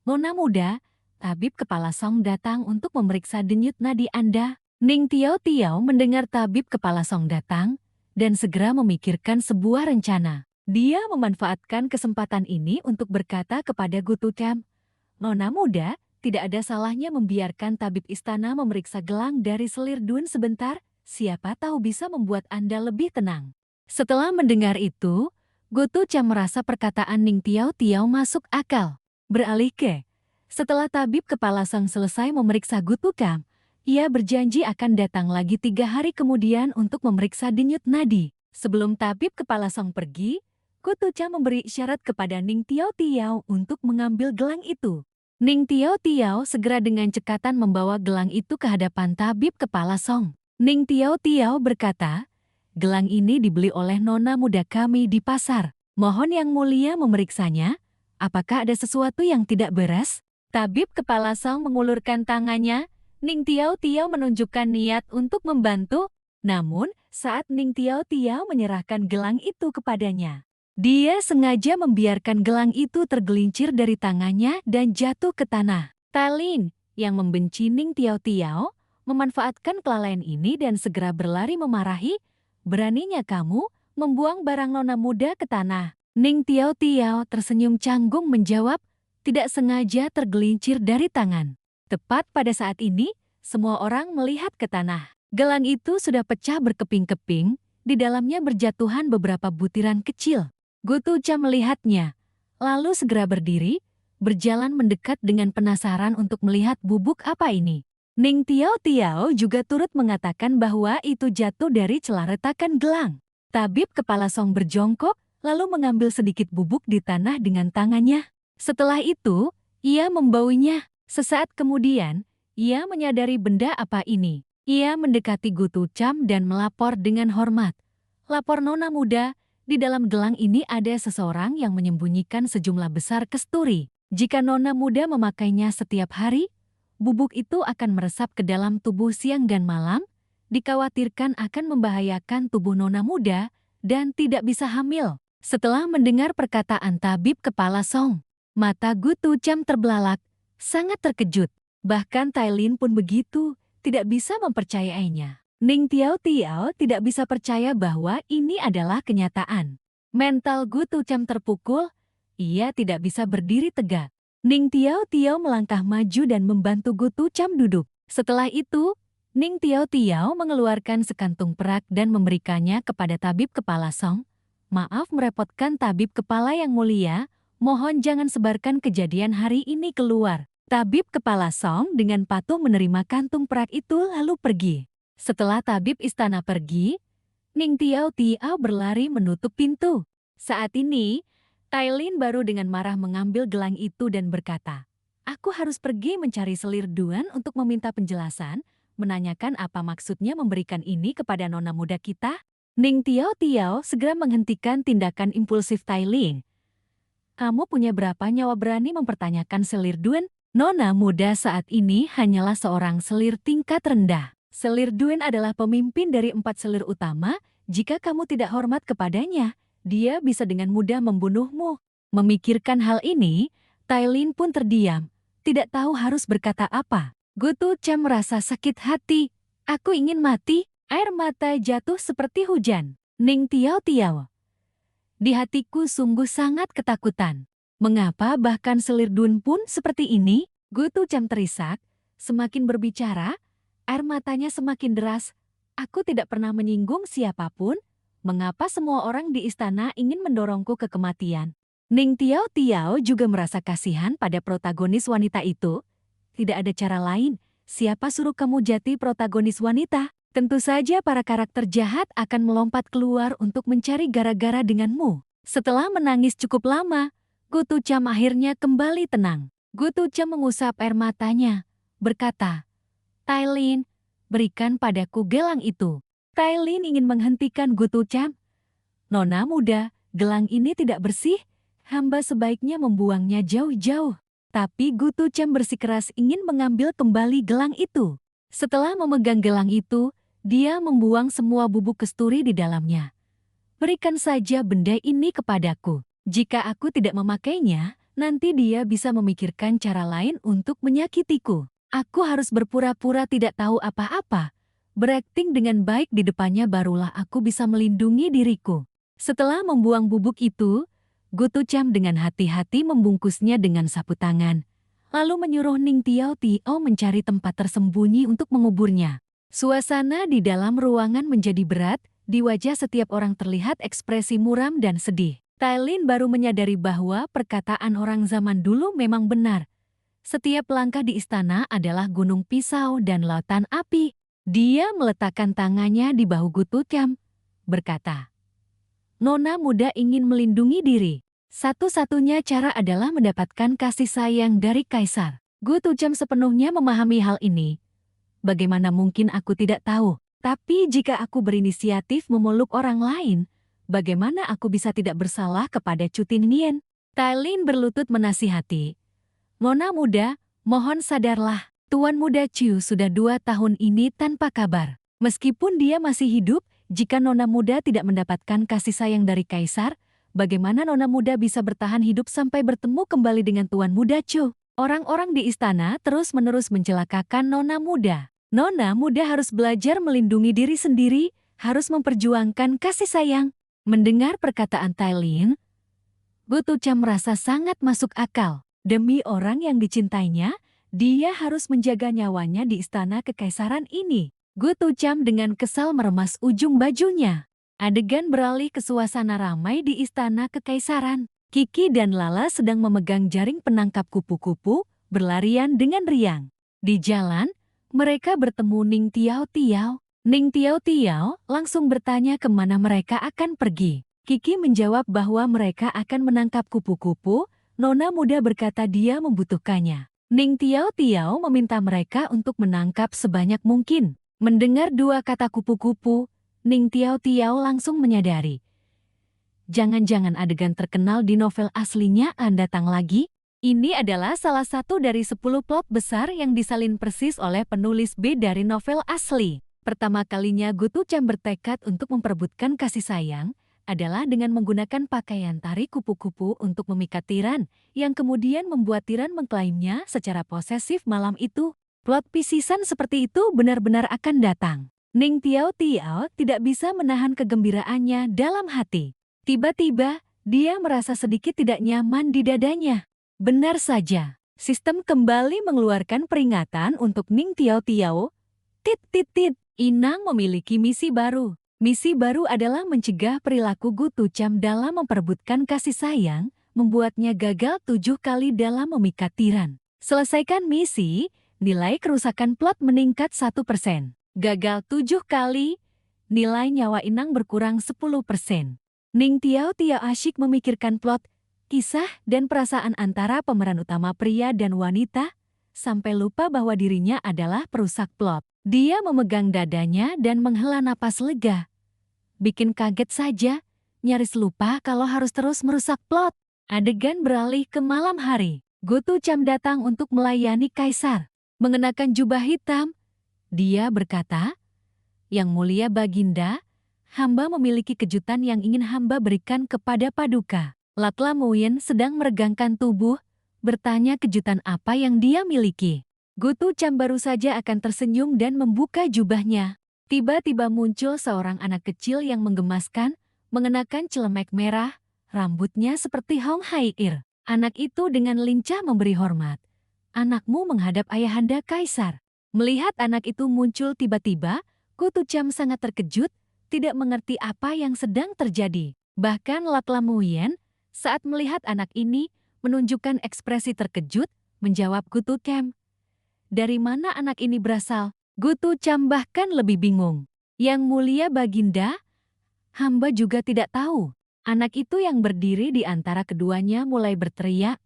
Nona muda, tabib kepala Song datang untuk memeriksa denyut nadi Anda. Ning Tiao Tiao mendengar tabib kepala Song datang, dan segera memikirkan sebuah rencana. Dia memanfaatkan kesempatan ini untuk berkata kepada Gutu Cam, Nona muda, tidak ada salahnya membiarkan tabib istana memeriksa gelang dari selir Dun sebentar, siapa tahu bisa membuat Anda lebih tenang. Setelah mendengar itu, Gotu Cham merasa perkataan Ning Tiao Tiao masuk akal. Beralih ke, setelah tabib kepala Song selesai memeriksa Gotu Cham, ia berjanji akan datang lagi 3 hari kemudian untuk memeriksa denyut nadi. Sebelum tabib kepala Song pergi, Gotu Cham memberi isyarat kepada Ning Tiao Tiao untuk mengambil gelang itu. Ning Tiao Tiao segera dengan cekatan membawa gelang itu ke hadapan tabib kepala Song. Ning Tiao Tiao berkata, "Gelang ini dibeli oleh nona muda kami di pasar. Mohon Yang Mulia memeriksanya. Apakah ada sesuatu yang tidak beres?" Tabib kepala Song mengulurkan tangannya. Ning Tiao Tiao menunjukkan niat untuk membantu. Namun, saat Ning Tiao Tiao menyerahkan gelang itu kepadanya, dia sengaja membiarkan gelang itu tergelincir dari tangannya dan jatuh ke tanah. Talin, yang membenci Ning Tiao Tiao, memanfaatkan kelalaian ini dan segera berlari memarahi, "Beraninya kamu membuang barang nona muda ke tanah?" Ning Tiao Tiao tersenyum canggung menjawab, "Tidak sengaja tergelincir dari tangan." Tepat pada saat ini, semua orang melihat ke tanah. Gelang itu sudah pecah berkeping-keping, di dalamnya berjatuhan beberapa butiran kecil. Gotu Cham melihatnya, lalu segera berdiri, berjalan mendekat dengan penasaran untuk melihat bubuk apa ini. Ning Tiao Tiao juga turut mengatakan bahwa itu jatuh dari celah retakan gelang. Tabib kepala Song berjongkok, lalu mengambil sedikit bubuk di tanah dengan tangannya. Setelah itu, ia membaunya. Sesaat kemudian, ia menyadari benda apa ini. Ia mendekati Gotu Cham dan melapor dengan hormat. "Lapor nona muda, di dalam gelang ini ada seseorang yang menyembunyikan sejumlah besar kesturi. Jika nona muda memakainya setiap hari, bubuk itu akan meresap ke dalam tubuh siang dan malam, dikhawatirkan akan membahayakan tubuh nona muda dan tidak bisa hamil." Setelah mendengar perkataan tabib kepala Song, mata Gotu Cham terbelalak, sangat terkejut. Bahkan Tailin pun begitu, tidak bisa mempercayainya. Ning Tiao Tiao tidak bisa percaya bahwa ini adalah kenyataan. Mental Gotu Cham terpukul, ia tidak bisa berdiri tegak. Ning Tiao Tiao melangkah maju dan membantu Gotu Cham duduk. Setelah itu, Ning Tiao Tiao mengeluarkan sekantung perak dan memberikannya kepada tabib kepala Song. "Maaf merepotkan tabib kepala yang mulia, mohon jangan sebarkan kejadian hari ini keluar." Tabib kepala Song dengan patuh menerima kantung perak itu lalu pergi. Setelah tabib istana pergi, Ning Tiao Tiao berlari menutup pintu. Saat ini, Tailin baru dengan marah mengambil gelang itu dan berkata, "Aku harus pergi mencari selir Duan untuk meminta penjelasan, menanyakan apa maksudnya memberikan ini kepada nona muda kita." Ning Tiao Tiao segera menghentikan tindakan impulsif Tailin. "Kamu punya berapa nyawa berani mempertanyakan selir Duan? Nona muda saat ini hanyalah seorang selir tingkat rendah. Selir Duan adalah pemimpin dari 4 selir utama. Jika kamu tidak hormat kepadanya, dia bisa dengan mudah membunuhmu." Memikirkan hal ini, Tailin pun terdiam, tidak tahu harus berkata apa. Gotu Cham merasa sakit hati. "Aku ingin mati." Air mata jatuh seperti hujan. Ning Tiao Tiao, "Di hatiku sungguh sangat ketakutan. Mengapa bahkan selir Dun pun seperti ini?" Gotu Cham terisak, semakin berbicara, air matanya semakin deras. "Aku tidak pernah menyinggung siapapun. Mengapa semua orang di istana ingin mendorongku ke kematian?" Ning Tiao Tiao juga merasa kasihan pada protagonis wanita itu. "Tidak ada cara lain. Siapa suruh kamu jadi protagonis wanita? Tentu saja para karakter jahat akan melompat keluar untuk mencari gara-gara denganmu." Setelah menangis cukup lama, Gotu Cham akhirnya kembali tenang. Gotu Cham mengusap air matanya, berkata, "Tailin, berikan padaku gelang itu." Tailin ingin menghentikan Gotu Cham. "Nona muda, gelang ini tidak bersih. Hamba sebaiknya membuangnya jauh-jauh." Tapi Gotu Cham bersikeras ingin mengambil kembali gelang itu. Setelah memegang gelang itu, dia membuang semua bubuk kesturi di dalamnya. "Berikan saja benda ini kepadaku. Jika aku tidak memakainya, nanti dia bisa memikirkan cara lain untuk menyakitiku. Aku harus berpura-pura tidak tahu apa-apa. Berakting dengan baik di depannya barulah aku bisa melindungi diriku." Setelah membuang bubuk itu, Gotu Cham dengan hati-hati membungkusnya dengan sapu tangan. lalu menyuruh Ning Tiao Tiao mencari tempat tersembunyi untuk menguburnya. Suasana di dalam ruangan menjadi berat, di wajah setiap orang terlihat ekspresi muram dan sedih. Tailin baru menyadari bahwa perkataan orang zaman dulu memang benar. Setiap langkah di istana adalah gunung pisau dan lautan api. Dia meletakkan tangannya di bahu Gu Tucam, berkata, "Nona muda ingin melindungi diri. Satu-satunya cara adalah mendapatkan kasih sayang dari kaisar." Gu Tucam sepenuhnya memahami hal ini. Bagaimana mungkin aku tidak tahu? Tapi jika aku berinisiatif memeluk orang lain, bagaimana aku bisa tidak bersalah kepada Chu Tinnian? Tailin berlutut menasihati. "Nona muda, mohon sadarlah. Tuan muda Chu sudah 2 tahun ini tanpa kabar. Meskipun dia masih hidup, jika Nona muda tidak mendapatkan kasih sayang dari kaisar, bagaimana Nona muda bisa bertahan hidup sampai bertemu kembali dengan Tuan muda Chu? Orang-orang di istana terus-menerus mencelakakan Nona muda. Nona muda harus belajar melindungi diri sendiri, harus memperjuangkan kasih sayang." Mendengar perkataan Tailin, Gu Tucam merasa sangat masuk akal. Demi orang yang dicintainya, dia harus menjaga nyawanya di istana kekaisaran ini. Gu Tucam dengan kesal meremas ujung bajunya. Adegan beralih ke suasana ramai di istana kekaisaran. Kiki dan Lala sedang memegang jaring penangkap kupu-kupu, berlarian dengan riang. Di jalan, mereka bertemu Ning Tiao Tiao. Ning Tiao Tiao langsung bertanya kemana mereka akan pergi. Kiki menjawab bahwa mereka akan menangkap kupu-kupu. Nona muda berkata dia membutuhkannya. Ning Tiao Tiao meminta mereka untuk menangkap sebanyak mungkin. Mendengar 2 kata kupu-kupu, Ning Tiao Tiao langsung menyadari. Jangan-jangan adegan terkenal di novel aslinya datang lagi? Ini adalah salah satu dari 10 plot besar yang disalin persis oleh penulis B dari novel asli. Pertama kalinya Gu Tucam bertekad untuk memperebutkan kasih sayang adalah dengan menggunakan pakaian tari kupu-kupu untuk memikat tiran, yang kemudian membuat tiran mengklaimnya secara posesif malam itu. Plot pisisan seperti itu benar-benar akan datang. Ning Tiao Tiao tidak bisa menahan kegembiraannya dalam hati. Tiba-tiba, dia merasa sedikit tidak nyaman di dadanya. Benar saja, sistem kembali mengeluarkan peringatan untuk Ning Tiao Tiao. Inang memiliki misi baru. Misi baru adalah mencegah perilaku Gu Tucam dalam memperebutkan kasih sayang, membuatnya gagal 7 kali dalam memikat tiran. Selesaikan misi, nilai kerusakan plot meningkat 1%. Gagal 7 kali, nilai nyawa Inang berkurang 10%. Ning Tiao Tiao asyik memikirkan plot, kisah dan perasaan antara pemeran utama pria dan wanita, sampai lupa bahwa dirinya adalah perusak plot. Dia memegang dadanya dan menghela napas lega. Bikin kaget saja, nyaris lupa kalau harus terus merusak plot. Adegan beralih ke malam hari. Gu Tucam datang untuk melayani kaisar. Mengenakan jubah hitam, dia berkata, "Yang mulia Baginda, hamba memiliki kejutan yang ingin hamba berikan kepada Paduka." Latla Muyin sedang meregangkan tubuh, bertanya kejutan apa yang dia miliki. Gu Tucam baru saja akan tersenyum dan membuka jubahnya. Tiba-tiba muncul seorang anak kecil yang menggemaskan, mengenakan celemek merah, rambutnya seperti Hong Hai-ir. Anak itu dengan lincah memberi hormat. "Anakmu menghadap ayahanda kaisar." Melihat anak itu muncul tiba-tiba, Gu Tucam sangat terkejut, tidak mengerti apa yang sedang terjadi. Bahkan Latla Muyin, saat melihat anak ini, menunjukkan ekspresi terkejut, menjawab Gu Tucam. Dari mana anak ini berasal? Gu Tucam bahkan lebih bingung. "Yang mulia Baginda, hamba juga tidak tahu." Anak itu yang berdiri di antara keduanya mulai berteriak,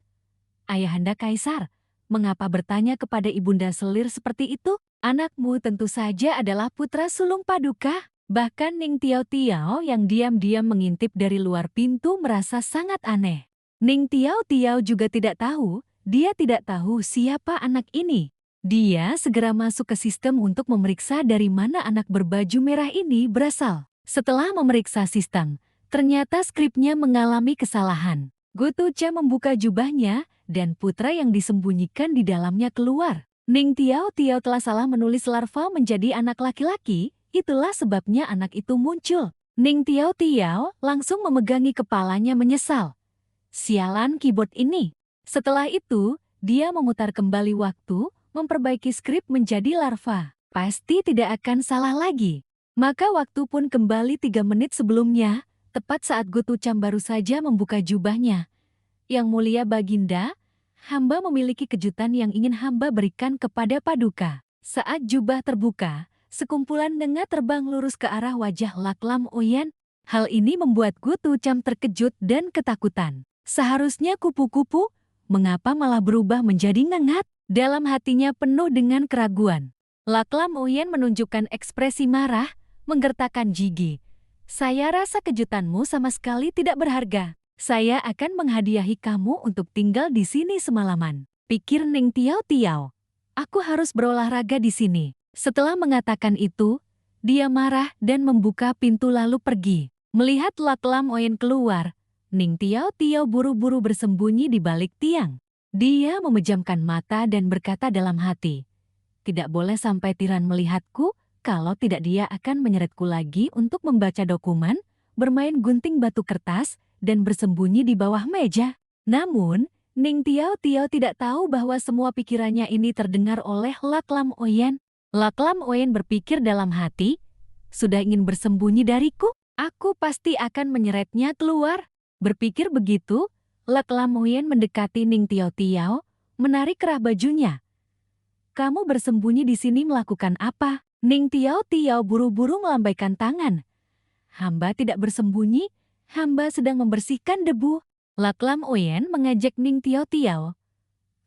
"Ayahanda kaisar, mengapa bertanya kepada ibunda selir seperti itu? Anakmu tentu saja adalah putra sulung Paduka." Bahkan Ning Tiao Tiao yang diam-diam mengintip dari luar pintu merasa sangat aneh. Ning Tiao Tiao juga tidak tahu, dia tidak tahu siapa anak ini. Dia segera masuk ke sistem untuk memeriksa dari mana anak berbaju merah ini berasal. Setelah memeriksa sistem, ternyata skripnya mengalami kesalahan. Gu Tucam membuka jubahnya, dan putra yang disembunyikan di dalamnya keluar. Ning Tiao Tiao telah salah menulis larva menjadi anak laki-laki, itulah sebabnya anak itu muncul. Ning Tiao Tiao langsung memegangi kepalanya menyesal. Sialan keyboard ini. Setelah itu, Dia memutar kembali waktu, memperbaiki skrip menjadi larva. Pasti tidak akan salah lagi. Maka waktu pun kembali 3 menit sebelumnya, tepat saat Gotucam baru saja membuka jubahnya. Yang mulia Baginda, hamba memiliki kejutan yang ingin hamba berikan kepada Paduka. Saat jubah terbuka, sekumpulan nenga terbang lurus ke arah wajah Laklam Oyen. Hal ini membuat Gotucam terkejut dan ketakutan. Seharusnya kupu-kupu, mengapa malah berubah menjadi ngengat? Dalam hatinya penuh dengan keraguan. Laklam Oyen menunjukkan ekspresi marah, menggertakkan gigi. Saya rasa kejutanmu sama sekali tidak berharga. Saya akan menghadiahi kamu untuk tinggal di sini semalaman. Pikir Ning Tiao Tiao. Aku harus berolahraga di sini. Setelah mengatakan itu, dia marah dan membuka pintu lalu pergi. Melihat Laklam Oyen keluar, Ning Tiao Tiao buru-buru bersembunyi di balik tiang. Dia memejamkan mata dan berkata dalam hati, tidak boleh sampai Tiran melihatku, kalau tidak dia akan menyeretku lagi untuk membaca dokumen, bermain gunting batu kertas, dan bersembunyi di bawah meja. Namun, Ning Tiao Tiao tidak tahu bahwa semua pikirannya ini terdengar oleh Laklam Oyen. Laklam Oyen berpikir dalam hati, sudah ingin bersembunyi dariku, aku pasti akan menyeretnya keluar. Berpikir begitu, Laklam Oyen mendekati Ning Tiao Tiao, menarik kerah bajunya. Kamu bersembunyi di sini melakukan apa? Ning Tiao Tiao buru-buru melambaikan tangan. Hamba tidak bersembunyi, hamba sedang membersihkan debu. Laklam Oyen mengejek Ning Tiao Tiao.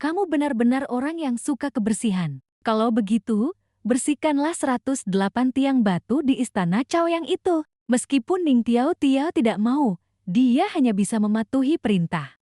Kamu benar-benar orang yang suka kebersihan. Kalau begitu, bersihkanlah 108 tiang batu di istana Caoyang itu. Meskipun Ning Tiao Tiao tidak mau, dia hanya bisa mematuhi perintah.